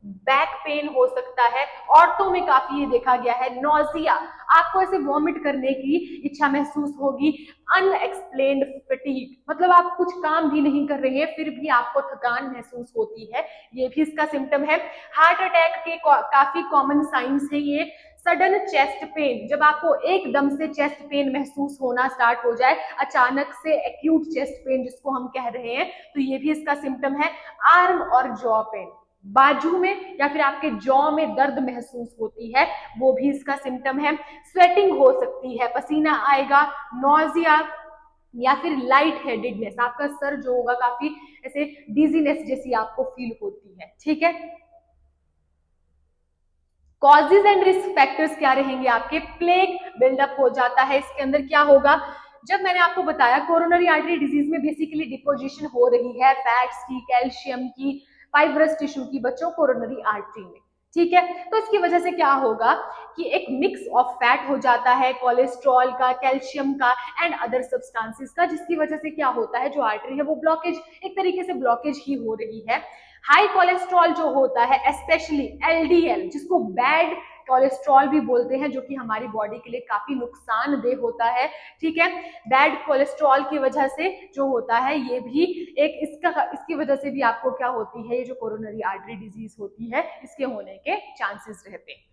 बैक पेन हो सकता है, औरतों में काफी ये देखा गया है, नोजिया, आपको ऐसे वॉमिट करने की इच्छा महसूस होगी, अनएक्सप्लेन्ड फटीग, मतलब आप कुछ काम भी नहीं कर रहे हैं फिर भी आपको थकान महसूस होती है, ये भी इसका सिम्टम है। हार्ट अटैक के काफी कॉमन साइंस है ये। सडन चेस्ट पेन, जब आपको एकदम से चेस्ट पेन महसूस होना स्टार्ट हो जाए, अचानक से एक्यूट चेस्ट पेन जिसको हम कह रहे हैं, तो ये भी इसका सिम्टम है। आर्म और जॉ पेन, बाजू में या फिर आपके जॉ में दर्द महसूस होती है, वो भी इसका सिम्टम है। स्वेटिंग हो सकती है, पसीना आएगा, नोजिया या फिर लाइट हेडेडनेस, आपका सर जो होगा काफी ऐसे डिजीनेस जैसी आपको फील होती है। ठीक है, कॉजेज एंड रिस्क फैक्टर्स क्या रहेंगे आपके, प्लेग बिल्डअप हो जाता है, इसके अंदर क्या होगा, जब मैंने आपको बताया कोरोनरी आर्टरी डिजीज में बेसिकली डिपोजिशन हो रही है फैट्स की, कैल्शियम की, फाइब्रस टिश्यू की, बच्चों कोरोनरी आर्टरी में। ठीक है, तो इसकी वजह से क्या होगा कि एक मिक्स ऑफ फैट हो जाता है, कोलेस्ट्रॉल का, कैल्शियम का एंड अदर सब्सटेंसेस का, जिसकी वजह से क्या होता है, जो आर्टरी है वो ब्लॉकेज, एक तरीके से ब्लॉकेज ही हो रही है। हाई कोलेस्ट्रॉल जो होता है, स्पेशली एलडीएल, जिसको बैड कोलेस्ट्रॉल भी बोलते हैं, जो कि हमारी बॉडी के लिए काफी नुकसानदेह होता है। ठीक है, बैड कोलेस्ट्रॉल की वजह से जो होता है ये भी एक इसकी वजह से भी आपको क्या होती है, ये जो कोरोनरी आर्टरी डिजीज होती है इसके होने के चांसेस रहते हैं।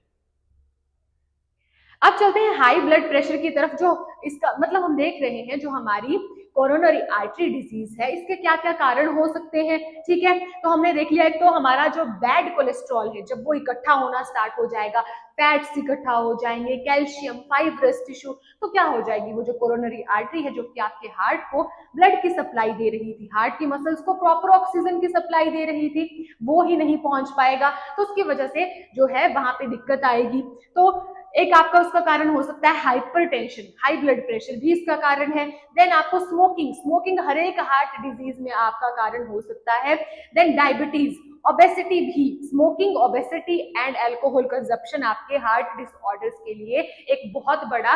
अब चलते हैं हाई ब्लड प्रेशर की तरफ। जो इसका मतलब हम देख रहे हैं, जो हमारी कोरोनरी आर्टरी डिजीज है इसके क्या क्या कारण हो सकते हैं। ठीक है, तो हमने देख लिया, एक तो हमारा जो बैड कोलेस्ट्रॉल है जब वो इकट्ठा होना स्टार्ट हो जाएगा, फैट्स इकट्ठा हो जाएंगे, कैल्शियम, फाइब्रस टिश्यू, तो क्या हो जाएगी, वो जो कोरोनरी आर्टरी है जो कि आपके हार्ट को ब्लड की सप्लाई दे रही थी, हार्ट की मसल्स को प्रॉपर ऑक्सीजन की सप्लाई दे रही थी, वो ही नहीं पहुंच पाएगा, तो उसकी वजह से जो है वहां पे दिक्कत आएगी। तो एक आपका उसका कारण हो सकता है हाइपरटेंशन, हाई ब्लड प्रेशर भी इसका कारण है। देन आपको स्मोकिंग, स्मोकिंग हर एक हार्ट डिजीज में आपका कारण हो सकता है। देन डायबिटीज, ओबेसिटी भी, smoking, obesity and alcohol consumption आपके हार्ट डिसऑर्डर्स के लिए एक बहुत बड़ा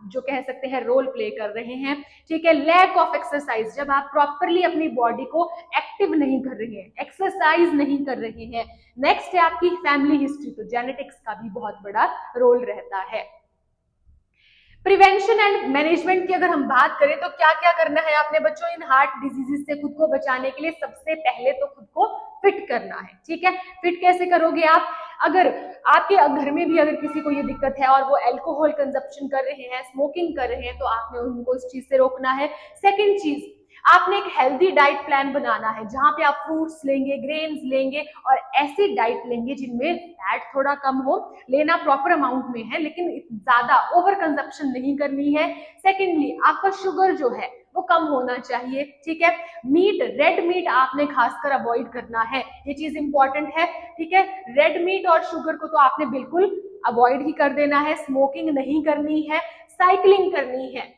जो कह सकते हैं रोल प्ले कर रहे हैं। ठीक है, लैक ऑफ एक्सरसाइज, जब आप प्रॉपरली अपनी बॉडी को एक्टिव नहीं कर रहे हैं, एक्सरसाइज नहीं कर रहे हैं। नेक्स्ट है आपकी फैमिली हिस्ट्री, तो जेनेटिक्स का भी बहुत बड़ा रोल रहता है। प्रिवेंशन एंड मैनेजमेंट की अगर हम बात करें तो क्या क्या करना है आपने बच्चों इन हार्ट डिजीजेस से खुद को बचाने के लिए, सबसे पहले तो खुद को फिट करना है। ठीक है, फिट कैसे करोगे आप, अगर आपके घर में भी अगर किसी को ये दिक्कत है और वो अल्कोहल कंजप्शन कर रहे हैं, स्मोकिंग कर रहे हैं, तो आपने उनको इस चीज से रोकना है। सेकेंड चीज, आपने एक हेल्दी डाइट प्लान बनाना है जहां पे आप फ्रूट्स लेंगे, ग्रेन्स लेंगे और ऐसी डाइट लेंगे जिनमें फैट थोड़ा कम हो, लेना प्रॉपर अमाउंट में है लेकिन ज्यादा ओवर कंजप्शन नहीं करनी है। सेकेंडली आपका शुगर जो है वो कम होना चाहिए। ठीक है, मीट, रेड मीट आपने खासकर अवॉइड करना है, ये चीज इंपॉर्टेंट है। ठीक है, रेड मीट और शुगर को तो आपने बिल्कुल अवॉइड ही कर देना है, स्मोकिंग नहीं करनी है, साइकिलिंग करनी है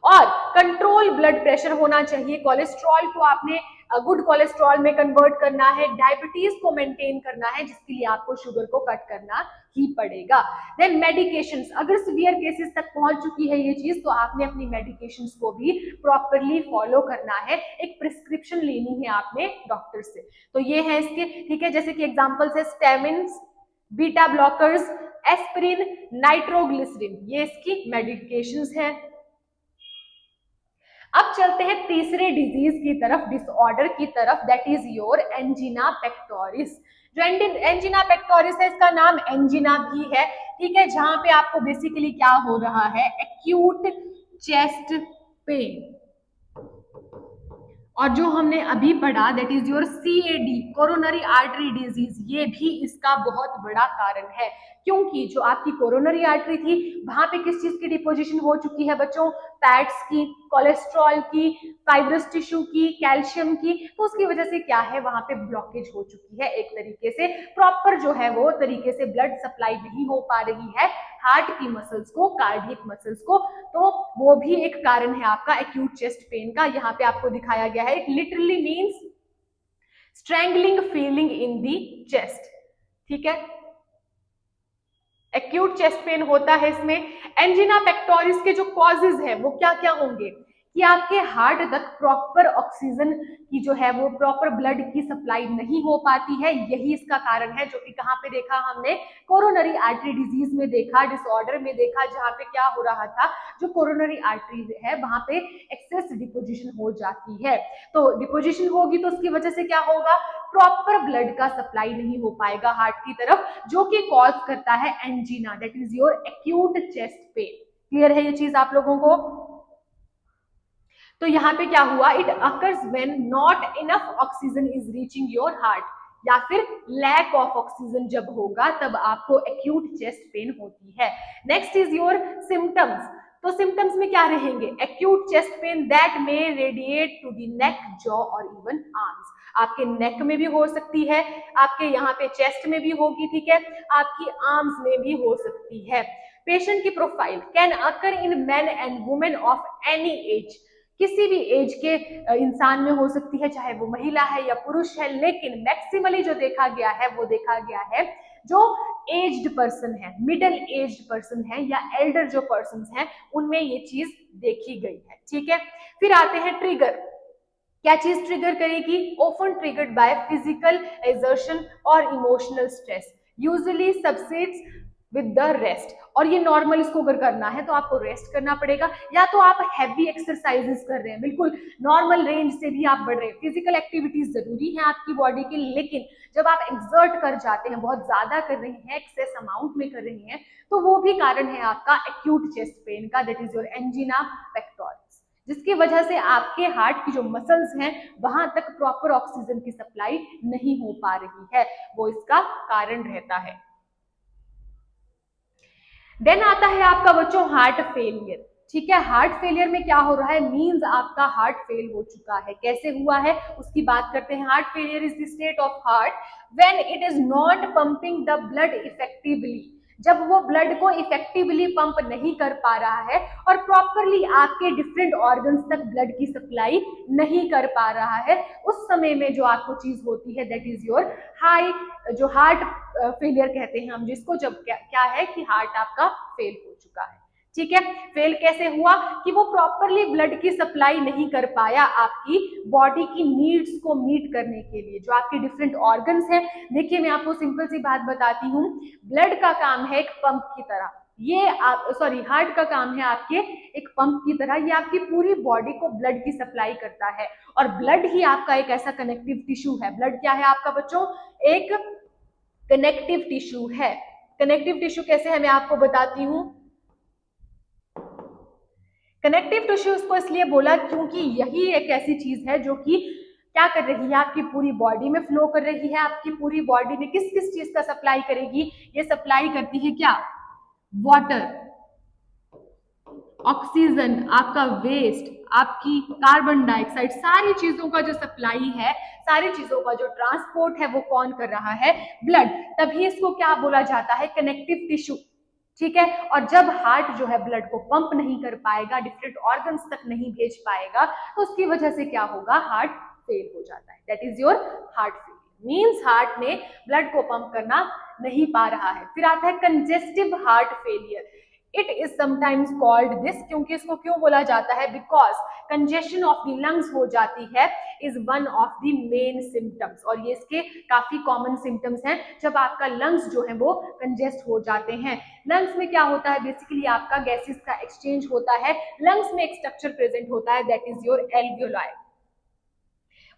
और कंट्रोल ब्लड प्रेशर होना चाहिए। कोलेस्ट्रॉल को आपने गुड कोलेस्ट्रॉल में कन्वर्ट करना है, डायबिटीज को मेंटेन करना है, जिसके लिए आपको शुगर को कट करना ही पड़ेगा। देन मेडिकेशंस, अगर सीवियर केसेस तक पहुंच चुकी है ये चीज, तो आपने अपनी मेडिकेशंस को भी प्रॉपरली फॉलो करना है, एक प्रिस्क्रिप्शन लेनी है आपने डॉक्टर से। तो ये है इसके, ठीक है, जैसे कि एग्जांपल्स है स्टेमिन्स, बीटा ब्लॉकर्स, एस्पिरिन, नाइट्रोग्लिसरीन, ये इसकी मेडिकेशंस हैं। अब चलते हैं तीसरे डिजीज की तरफ, डिसऑर्डर की तरफ, that is your angina pectoris. जो एंजिना पेक्टोरिस है, इसका नाम एंजिना भी है, ठीक है, जहां पे आपको बेसिकली क्या हो रहा है, एक्यूट चेस्ट पेन। और जो हमने अभी पढ़ा that is your CAD, coronary artery disease, ये भी इसका बहुत बड़ा कारण है, क्योंकि जो आपकी कोरोनरी आर्टरी थी वहां पे किस चीज की डिपोजिशन हो चुकी है बच्चों, फैट्स की, कोलेस्ट्रॉल की, फाइब्रस टिश्यू की, कैल्शियम की, तो उसकी वजह से क्या है, वहां पे ब्लॉकेज हो चुकी है, एक तरीके से प्रॉपर जो है वो तरीके से ब्लड सप्लाई नहीं हो पा रही है हार्ट की मसल्स को, कार्डियक मसल्स को, तो वो भी एक कारण है आपका एक्यूट चेस्ट पेन का। यहाँ पे आपको दिखाया गया है, it literally means strangling feeling in the chest, ठीक है, एक्यूट चेस्ट पेन होता है इसमें। एंजिना पेक्टोरिस के जो कॉजेज है वो क्या क्या होंगे, कि आपके हार्ट तक प्रॉपर ऑक्सीजन की जो है वो प्रॉपर ब्लड की सप्लाई नहीं हो पाती है, यही इसका कारण है, जो कि कहाँ पे देखा हमने, कोरोनरी आर्टरी डिजीज में देखा, डिसऑर्डर में देखा, जहाँ पे क्या हो रहा था, जो कोरोनरी आर्टरी है वहां पे एक्सेस डिपोजिशन हो जाती है, तो डिपोजिशन होगी तो उसकी वजह से क्या होगा, प्रॉपर ब्लड का सप्लाई नहीं हो पाएगा हार्ट की तरफ, जो कि कॉज करता है angina, that is your acute chest pen. Clear है ये चीज आप लोगों को? तो यहाँ पे क्या हुआ, it occurs when not enough oxygen is reaching your heart, या फिर लैक ऑफ ऑक्सीजन जब होगा तब आपको एक्यूट चेस्ट पेन होती है। Next is your symptoms. तो सिम्टम्स में क्या रहेंगे, acute chest pain that may radiate to the neck, jaw और इवन आर्म्स, आपके नेक में भी हो सकती है, आपके यहाँ पे चेस्ट में भी होगी, ठीक है, आपकी आर्म्स में भी हो सकती है। पेशेंट की profile can occur in main and women of any as, किसी भी एज के इंसान में हो सकती है, चाहे वो महिला है या पुरुष है, लेकिन मैक्सिमली जो देखा गया है वो देखा गया है जो एज्ड पर्सन है, मिडिल एज्ड पर्सन है या एल्डर जो पर्सन है, उनमें ये चीज देखी गई है, ठीक है। फिर आते हैं ट्रिगर, क्या चीज ट्रिगर करेगी, often triggered by physical exertion और emotional stress, usually subsides with the rest, और ये नॉर्मल इसको अगर करना है तो आपको रेस्ट करना पड़ेगा, या तो आप हैवी एक्सरसाइजेस कर रहे हैं, बिल्कुल नॉर्मल रेंज से भी आप बढ़ रहे हैं, फिजिकल एक्टिविटीज जरूरी है आपकी बॉडी के, लेकिन जब आप एक्सर्ट कर जाते हैं, बहुत ज्यादा कर रहे हैं, एक्सेस अमाउंट में कर रहे हैं, तो वो भी कारण है आपका एक्यूट चेस्ट पेन का, that is your angina pectoris, जिसकी वजह से आपके हार्ट की जो मसल्स हैं वहां तक प्रॉपर ऑक्सीजन की सप्लाई नहीं हो पा रही है, वो इसका कारण रहता है। देन आता है आपका बच्चों हार्ट फेलियर, ठीक है, हार्ट फेलियर में क्या हो रहा है, मींस आपका हार्ट फेल हो चुका है, कैसे हुआ है उसकी बात करते हैं। Heart failure is the state of heart when it is not pumping the blood effectively, जब वो ब्लड को इफेक्टिवली पंप नहीं कर पा रहा है और प्रॉपरली आपके डिफरेंट ऑर्गन्स तक ब्लड की सप्लाई नहीं कर पा रहा है, उस समय में जो आपको चीज होती है दैट इज योर हाई, जो हार्ट फेलियर कहते हैं हम जिसको, जब क्या है कि हार्ट आपका फेल हो चुका है, ठीक है। फेल कैसे हुआ, कि वो प्रॉपरली ब्लड की सप्लाई नहीं कर पाया आपकी बॉडी की नीड्स को मीट करने के लिए, जो आपके डिफरेंट ऑर्गन्स हैं। देखिए मैं आपको सिंपल सी बात बताती हूँ, ब्लड का काम है एक पंप की तरह, ये आप हार्ट का काम है आपके एक पंप की तरह, ये आपकी पूरी बॉडी को ब्लड की सप्लाई करता है, और ब्लड ही आपका एक ऐसा कनेक्टिव टिश्यू है। ब्लड क्या है आपका बच्चों, एक कनेक्टिव टिश्यू है। कनेक्टिव टिश्यू कैसे है मैं आपको बताती हूँ। कनेक्टिव टिश्यू इसको इसलिए बोला क्योंकि यही एक ऐसी चीज है जो कि क्या कर रही है, आपकी पूरी बॉडी में फ्लो कर रही है, आपकी पूरी बॉडी में किस किस चीज का सप्लाई करेगी, ये सप्लाई करती है क्या, वाटर, ऑक्सीजन, आपका वेस्ट, आपकी कार्बन डाइऑक्साइड, सारी चीजों का जो सप्लाई है, सारी चीजों का जो ट्रांसपोर्ट है वो कौन कर रहा है, ब्लड, तभी इसको क्या बोला जाता है, कनेक्टिव टिश्यू, ठीक है। और जब हार्ट जो है ब्लड को पंप नहीं कर पाएगा, डिफरेंट ऑर्गन्स तक नहीं भेज पाएगा, तो उसकी वजह से क्या होगा, हार्ट फेल हो जाता है, that is your heart failure. Means heart में ब्लड को पंप करना नहीं पा रहा है। फिर आता है congestive heart failure. It is sometimes called this, क्योंकि इसको क्यों बोला जाता है, because congestion of the lungs हो जाती है is one of the main symptoms, और ये इसके काफी कॉमन सिम्टम्स हैं जब आपका लंग्स जो है वो कंजेस्ट हो जाते हैं। लंग्स में क्या होता है, बेसिकली आपका गैसेस का एक्सचेंज होता है। लंग्स में एक स्ट्रक्चर प्रेजेंट होता है, दैट इज योर एल्वियोलाई।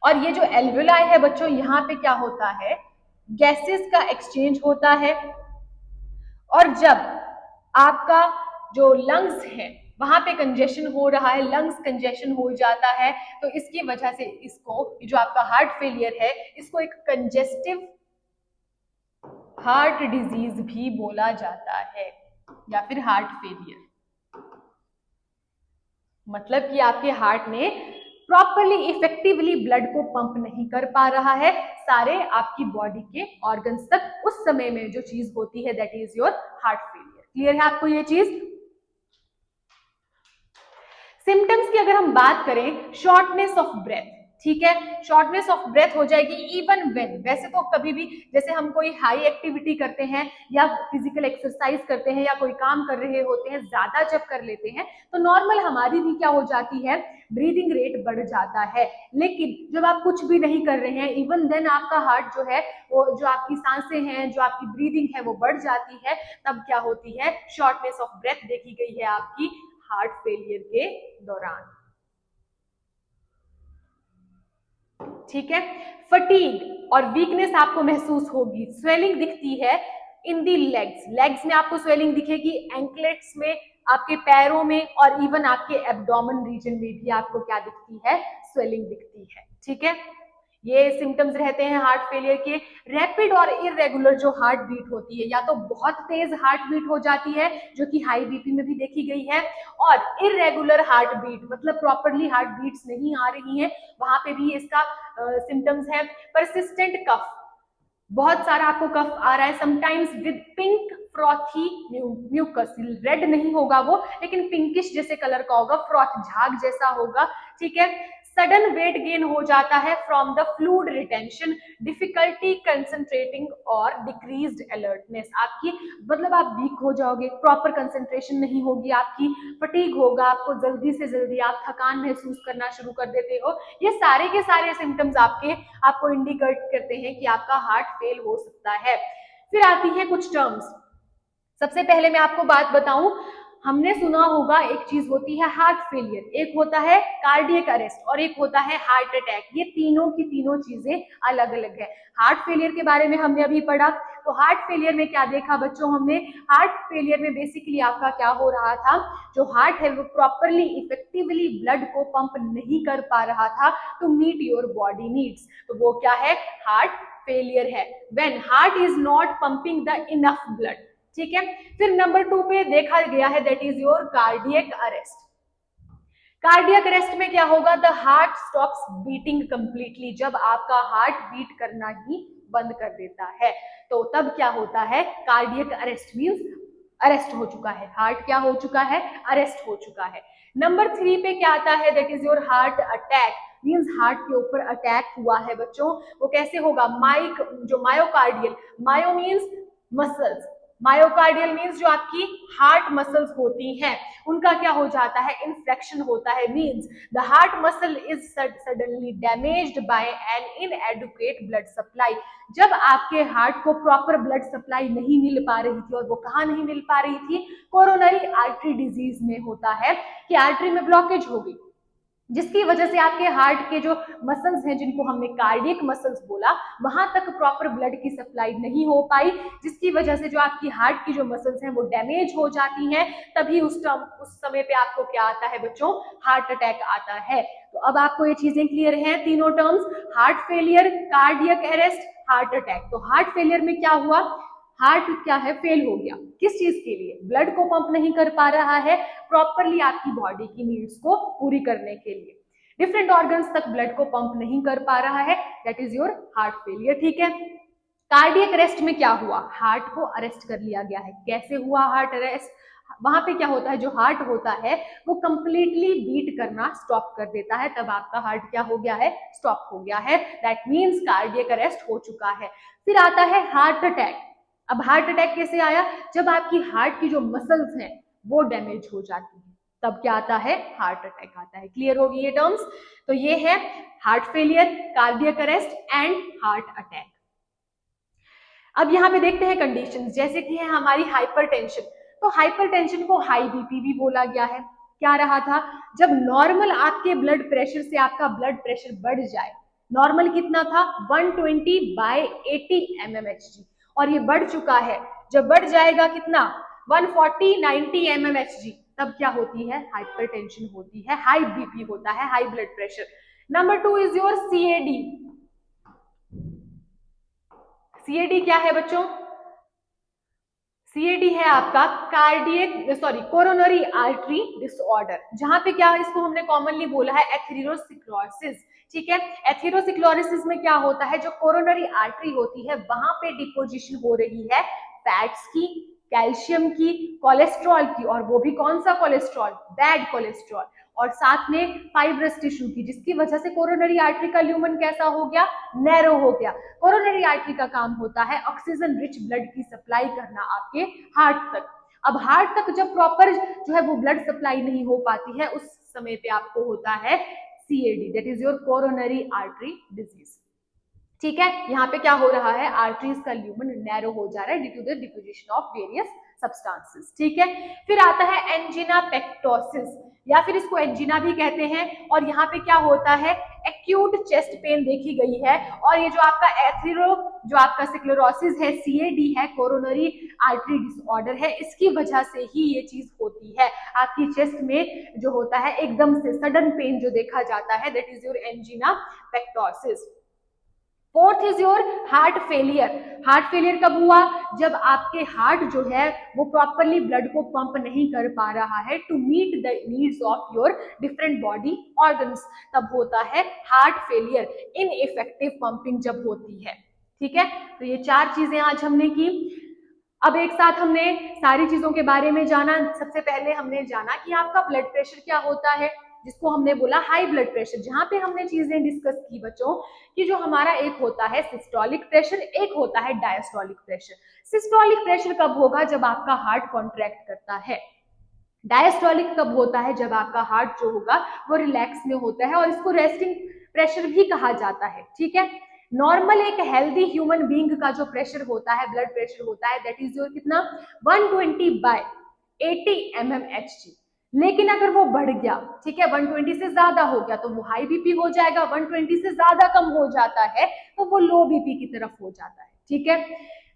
और ये जो एल्वियोलाई है बच्चों, यहाँ पे क्या होता है, गैसेस का एक्सचेंज होता है, और जब आपका जो लंग्स है वहां पे कंजेशन हो रहा है, लंग्स कंजेशन हो जाता है, तो इसकी वजह से इसको, जो आपका हार्ट फेलियर है, इसको एक कंजेस्टिव हार्ट डिजीज भी बोला जाता है, या फिर हार्ट फेलियर। मतलब कि आपके हार्ट में प्रॉपरली इफेक्टिवली ब्लड को पंप नहीं कर पा रहा है सारे आपकी बॉडी के ऑर्गन्स तक उस समय में जो चीज होती है, that is your heart failure. Clear है आपको ये चीज? सिम्टम्स की अगर हम बात करें, शॉर्टनेस ऑफ ब्रेथ, ठीक है, शॉर्टनेस ऑफ ब्रेथ हो जाएगी इवन व्हेन, वैसे तो कभी भी जैसे हम कोई हाई एक्टिविटी करते हैं या फिजिकल एक्सरसाइज करते हैं या कोई काम कर रहे होते हैं, ज्यादा जब कर लेते हैं तो नॉर्मल हमारी भी क्या हो जाती है, ब्रीदिंग रेट बढ़ जाता है। लेकिन जब आप कुछ भी नहीं कर रहे हैं, इवन देन आपका हार्ट जो है, वो जो आपकी सांसें हैं, जो आपकी ब्रीदिंग है वो बढ़ जाती है, तब क्या होती है, शॉर्टनेस ऑफ ब्रेथ देखी गई है आपकी हार्ट फेलियर के दौरान। ठीक है, फटीग और वीकनेस आपको महसूस होगी, स्वेलिंग दिखती है इन दी लेग्स, लेग्स में आपको स्वेलिंग दिखेगी, एंकलेट्स में, आपके पैरों में, और इवन आपके एब्डोमेन रीजन में भी आपको क्या दिखती है, स्वेलिंग दिखती है। ठीक है, ये सिम्टम्स रहते हैं हार्ट फेलियर के। रैपिड और इरेगुलर जो हार्ट बीट होती है, या तो बहुत तेज हार्ट बीट हो जाती है जो कि हाई बीपी में भी देखी गई है, और इरेगुलर हार्ट बीट मतलब प्रॉपरली हार्ट बीट्स नहीं आ रही हैं, वहां पे भी इसका सिम्टम्स है। परसिस्टेंट कफ, बहुत सारा आपको कफ आ रहा है, sometimes with pink frothy mucus, red नहीं होगा वो, लेकिन पिंकिश जैसे कलर का होगा, फ्रॉथ झाग जैसा होगा। ठीक है, सडन वेट गेन हो जाता है from the fluid retention, difficulty concentrating और डिक्रीज्ड अलर्टनेस, आपकी मतलब आप वीक हो जाओगे, प्रॉपर कंसंट्रेशन नहीं होगी आपकी, फटीग होगा, आपको जल्दी से जल्दी आप थकान महसूस करना शुरू कर देते हो। ये सारे के सारे सिम्टम्स आपको इंडिकेट करते हैं कि आपका हार्ट फेल हो सकता है। फिर आती है कुछ टर्म्स। सबसे पहले मैं आपको बात बताऊं, हमने सुना होगा एक चीज होती है हार्ट फेलियर, एक होता है कार्डियक अरेस्ट और एक होता है हार्ट अटैक। ये तीनों की तीनों चीजें अलग अलग है। हार्ट फेलियर के बारे में हमने अभी पढ़ा, तो हार्ट फेलियर में क्या देखा बच्चों हमने, हार्ट फेलियर में बेसिकली आपका क्या हो रहा था, जो हार्ट है वो प्रॉपरली इफेक्टिवली ब्लड को पंप नहीं कर पा रहा था to meet your body needs, तो वो क्या है, हार्ट फेलियर है, when heart is not pumping the enough blood. ठीक है, फिर नंबर 2 पे देखा गया है, that is your cardiac arrest. Cardiac arrest में क्या होगा, the heart stops beating completely, जब आपका हार्ट बीट करना ही बंद कर देता है, तो तब क्या होता है, कार्डियक अरेस्ट मींस अरेस्ट हो चुका है, हार्ट क्या हो चुका है, अरेस्ट हो चुका है। नंबर 3 पे क्या आता है, that is your heart attack, means heart के ऊपर अटैक हुआ है बच्चों। वो कैसे होगा, मायोकार्डियल, मायो मींस मसल्स, मायोकार्डियल मींस जो आपकी हार्ट मसल्स होती हैं उनका क्या हो जाता है, इन्फेक्शन होता है, means the heart muscle is suddenly damaged by an inadequate blood supply. जब आपके हार्ट को प्रॉपर ब्लड सप्लाई नहीं मिल पा रही थी, और वो कहाँ नहीं मिल पा रही थी, कोरोनरी आर्टरी डिजीज में होता है कि आर्टरी में ब्लॉकेज हो गई, जिसकी वजह से आपके हार्ट के जो मसल्स हैं, जिनको हमने कार्डियक मसल्स बोला, वहां तक प्रॉपर ब्लड की सप्लाई नहीं हो पाई, जिसकी वजह से जो आपकी हार्ट की जो मसल्स हैं वो डैमेज हो जाती हैं, तभी उस समय पे आपको क्या आता है बच्चों, हार्ट अटैक आता है। तो अब आपको ये चीजें क्लियर हैं, तीनों terms, heart failure, cardiac arrest, heart attack. तो हार्ट फेलियर में क्या हुआ, हार्ट क्या है, फेल हो गया, किस चीज के लिए, ब्लड को पंप नहीं कर पा रहा है प्रॉपरली आपकी बॉडी की नीड्स को पूरी करने के लिए, डिफरेंट ऑर्गन्स तक ब्लड को पंप नहीं कर पा रहा है, that is your heart failure. ठीक है, कार्डियक अरेस्ट में क्या हुआ, हार्ट को अरेस्ट कर लिया गया है। कैसे हुआ हार्ट अरेस्ट, वहां पे क्या होता है, जो हार्ट होता है वो कंप्लीटली बीट करना स्टॉप कर देता है, तब आपका हार्ट क्या हो गया है, स्टॉप हो गया है, दैट मीन्स कार्डियक अरेस्ट हो चुका है। फिर आता है हार्ट अटैक। अब हार्ट अटैक कैसे आया, जब आपकी हार्ट की जो मसल्स हैं वो डैमेज हो जाती है, तब क्या आता है, हार्ट अटैक आता है। क्लियर होगी ये टर्म्स? तो ये है heart failure, cardiac arrest and heart attack. अब यहाँ पे देखते हैं कंडीशंस, जैसे कि है हमारी हाइपरटेंशन। तो हाइपरटेंशन को हाई बीपी भी बोला गया है। क्या रहा था, जब नॉर्मल आपके ब्लड प्रेशर से आपका ब्लड प्रेशर बढ़ जाए, नॉर्मल कितना था 120/80 mmHg, और ये बढ़ चुका है, जब बढ़ जाएगा कितना 140/90 mmHg, तब क्या होती है, हाइपरटेंशन होती है, हाई बीपी होता है, high blood pressure. Number 2 is your CAD. CAD क्या है बच्चों, सीएडी है आपका कोरोनरी आर्टरी डिसऑर्डर, जहां पे क्या इसको हमने कॉमनली बोला है एथेरोस्क्लेरोसिस। ठीक है, एथेरोस्क्लेरोसिस में क्या होता है, जो कोरोनरी आर्टरी होती है वहां पे डिपोजिशन हो रही है फैट्स की, कैल्शियम की, कोलेस्ट्रॉल की, और वो भी कौन सा कोलेस्ट्रॉल, बैड कोलेस्ट्रॉल, और साथ में फाइब्रस टिश्यू की, जिसकी वजह से कोरोनरी आर्टरी का ल्यूमन कैसा हो गया, नैरो हो गया। कोरोनरी आर्टरी का काम होता है ऑक्सीजन रिच ब्लड की सप्लाई करना आपके हार्ट तक। अब हार्ट तक जब प्रॉपर जो है वो ब्लड सप्लाई नहीं हो पाती है, उस समय पे आपको होता है CAD, that is your coronary artery disease. ठीक है, यहाँ पे क्या हो रहा है, आर्टरीज का ल्यूमन नैरो हो जा रहा है due to the deposition of various substances. ठीक है, फिर आता है एंजिना पेक्टोसिस, या फिर इसको एंजिना भी कहते हैं, और यहाँ पे क्या होता है, एक्यूट चेस्ट पेन देखी गई है, और ये जो आपका जो आपका स्क्लेरोसिस है, सीएडी है, कोरोनरी आर्टरी डिसऑर्डर है, इसकी वजह से ही ये चीज होती है, आपकी चेस्ट में जो होता है एकदम से सडन पेन जो देखा जाता है, that is your angina pectoris. Fourth is your heart failure. Heart failure कब हुआ, जब आपके हार्ट जो है वो प्रॉपरली ब्लड को पंप नहीं कर पा रहा है to meet the needs of your different body organs, तब होता है हार्ट फेलियर, इनइफेक्टिव पंपिंग जब होती है। ठीक है, तो ये 4 चीजें आज हमने की। अब एक साथ हमने सारी चीजों के बारे में जाना। सबसे पहले हमने जाना कि आपका ब्लड प्रेशर क्या होता है, जिसको हमने बोला हाई ब्लड प्रेशर, जहां पे हमने चीजें डिस्कस की बच्चों कि जो हमारा एक होता है सिस्टोलिक प्रेशर, एक होता है डायस्टोलिक प्रेशर। सिस्टोलिक प्रेशर कब होगा, जब आपका हार्ट कॉन्ट्रैक्ट करता है। डायस्टोलिक कब होता है, जब आपका हार्ट जो होगा वो रिलैक्स में होता है, और इसको रेस्टिंग प्रेशर भी कहा जाता है। ठीक है, नॉर्मल एक हेल्दी ह्यूमन बीइंग का जो प्रेशर होता है, ब्लड प्रेशर होता है, दैट इज योर कितना 120/80 mmHg। लेकिन अगर वो बढ़ गया, ठीक है, 120 से ज्यादा हो गया तो वो हाई बीपी हो जाएगा, 120 से ज्यादा कम हो जाता है तो वो लो बीपी की तरफ हो जाता है। ठीक है,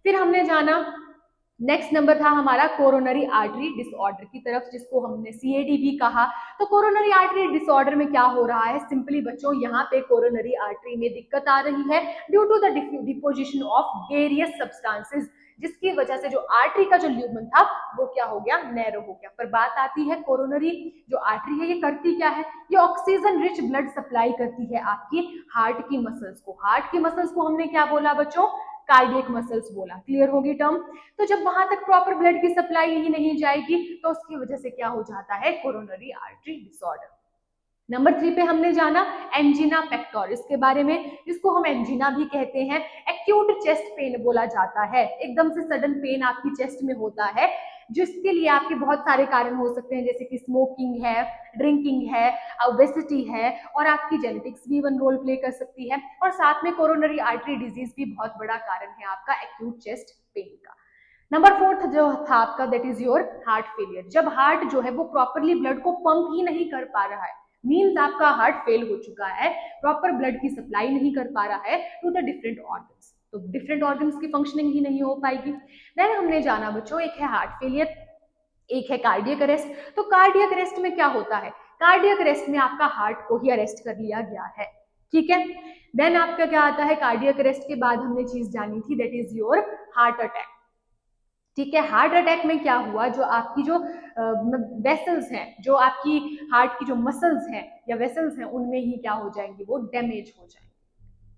फिर हमने जाना नेक्स्ट नंबर था हमारा कोरोनरी आर्टरी डिसऑर्डर की तरफ, जिसको हमने सीएडी भी कहा। तो कोरोनरी आर्टरी डिसऑर्डर में क्या हो रहा है, सिंपली बच्चों यहाँ पे कोरोनरी आर्टरी में दिक्कत आ रही है due to the deposition of various substances, जिसकी वजह से जो आर्टरी का जो ल्यूमन था वो क्या हो गया, नैरो हो गया। पर बात आती है कोरोनरी जो आर्टरी है ये करती क्या है, ये ऑक्सीजन रिच ब्लड सप्लाई करती है आपकी हार्ट की मसल्स को। हार्ट की मसल्स को हमने क्या बोला बच्चों, कार्डियक मसल्स बोला। क्लियर होगी टर्म? तो जब वहां तक प्रॉपर ब्लड की सप्लाई ही नहीं जाएगी तो उसकी वजह से क्या हो जाता है, कोरोनरी आर्टरी डिसऑर्डर। नंबर 3 पे हमने जाना एंजिना पेक्टोरिस के बारे में, जिसको हम एंजिना भी कहते हैं। एक्यूट चेस्ट पेन बोला जाता है, एकदम से सडन पेन आपकी चेस्ट में होता है, जिसके लिए आपके बहुत सारे कारण हो सकते हैं, जैसे कि स्मोकिंग है, ड्रिंकिंग है, ओबेसिटी है, और आपकी जेनेटिक्स भी वन रोल प्ले कर सकती है, और साथ में कोरोनरी आर्टरी डिजीज भी बहुत बड़ा कारण है आपका एक्यूट चेस्ट पेन का। नंबर 4 जो था आपका, that is your heart failure. जब हार्ट जो है वो प्रॉपरली ब्लड को पंप ही नहीं कर पा रहा है, मीन्स आपका हार्ट फेल हो चुका है, प्रॉपर ब्लड की सप्लाई नहीं कर पा रहा है टू द डिफरेंट ऑर्गन्स, तो डिफरेंट ऑर्गन्स की फंक्शनिंग ही नहीं हो पाएगी। देन हमने जाना बच्चों, एक है हार्ट फेलियर, एक है कार्डियक अरेस्ट। तो कार्डियक अरेस्ट में क्या होता है, कार्डियक अरेस्ट में आपका हार्ट को ही अरेस्ट कर लिया गया है। ठीक है, देन आपका क्या आता है, कार्डियक अरेस्ट के बाद हमने चीज जानी थी, that is your heart attack. ठीक है, हार्ट अटैक में क्या हुआ, जो आपकी जो वेसल्स हैं, जो आपकी हार्ट की जो मसल्स हैं या वेसल्स हैं, उनमें ही क्या हो जाएंगी, वो डैमेज हो जाएंगे,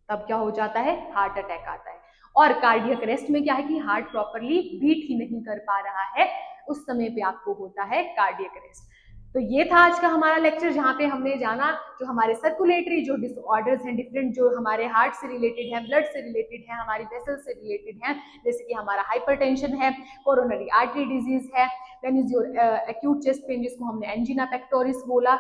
तब क्या हो जाता है, हार्ट अटैक आता है। और कार्डियक अरेस्ट में क्या है कि हार्ट प्रॉपरली बीट ही नहीं कर पा रहा है, उस समय पे आपको होता है कार्डियक अरेस्ट। तो ये था आज का हमारा लेक्चर, जहाँ पे हमने जाना जो हमारे सर्कुलेटरी जो डिसऑर्डर्स हैं, डिफरेंट जो हमारे हार्ट से रिलेटेड है, ब्लड से रिलेटेड है, हमारी वेसल से रिलेटेड है, जैसे कि हमारा हाइपरटेंशन है, कोरोनरी आर्टरी डिजीज है, then is your acute chest pain जिसको हमने एंजिना पेक्टोरिस बोला,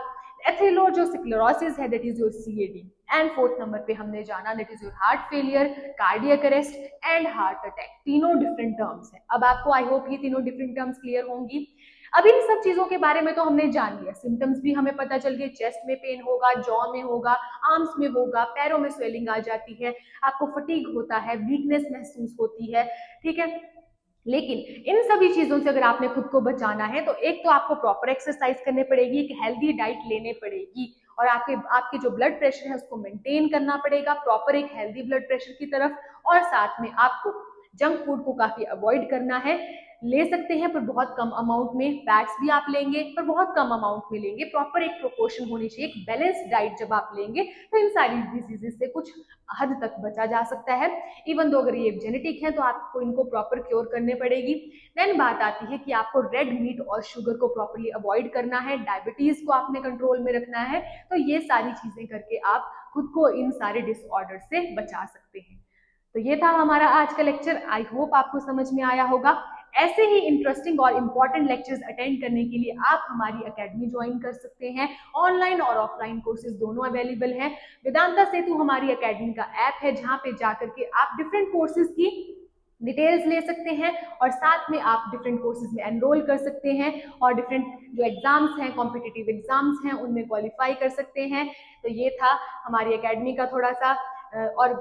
एथेरोस्क्लेरोसिस है that is your CAD, and fourth number पे हमने जाना that is your heart failure, cardiac arrest and heart attack. तीनों डिफरेंट टर्म्स हैं। अब आपको आई होप ये तीनों डिफरेंट टर्म्स क्लियर होंगी। अब इन सब चीजों के बारे में तो हमने जान लिया, सिम्टम्स भी हमें पता चल गए, चेस्ट में पेन होगा, जॉ में होगा, आर्म्स में होगा, पैरों में स्वेलिंग आ जाती है, आपको फटीग होता है, वीकनेस महसूस होती है, ठीक है। लेकिन इन सभी चीजों से अगर आपने खुद को बचाना है तो एक तो आपको प्रॉपर एक्सरसाइज करनी पड़ेगी, एक हेल्दी डाइट लेने पड़ेगी, और आपके आपके जो ब्लड प्रेशर है उसको मेंटेन करना पड़ेगा प्रॉपर एक हेल्दी ब्लड प्रेशर की तरफ, और साथ में आपको जंक फूड को काफी अवॉइड करना है। ले सकते हैं पर बहुत कम अमाउंट में, फैट्स भी आप लेंगे पर बहुत कम अमाउंट में लेंगे, प्रॉपर एक प्रोपोर्शन होनी चाहिए, एक बैलेंस्ड डाइट जब आप लेंगे तो इन सारी डिजीजेस से कुछ हद तक बचा जा सकता है। इवन दो अगर ये जेनेटिक है तो आपको इनको प्रॉपर क्योर करने पड़ेगी। देन बात आती है कि आपको रेड मीट और शुगर को प्रॉपरली अवॉइड करना है, डायबिटीज को आपने कंट्रोल में रखना है, तो ये सारी चीजें करके आप खुद को इन सारे डिसऑर्डर से बचा सकते हैं। तो ये था हमारा आज का लेक्चर, आई होप आपको समझ में आया होगा। ऐसे ही इंटरेस्टिंग और इम्पोर्टेंट लेक्चर्स अटेंड करने के लिए आप हमारी एकेडमी ज्वाइन कर सकते हैं। ऑनलाइन और ऑफलाइन कोर्सेज दोनों अवेलेबल हैं। वेदांता सेतु हमारी एकेडमी का ऐप है, जहां पे जाकर के आप डिफरेंट कोर्सेज की डिटेल्स ले सकते हैं, और साथ में आप डिफरेंट कोर्सेज में एनरोल कर सकते हैं, और डिफरेंट जो एग्जाम्स हैं, कॉम्पिटिटिव एग्जाम्स हैं, उनमें क्वालिफाई कर सकते हैं। तो ये था हमारी एकेडमी का थोड़ा सा और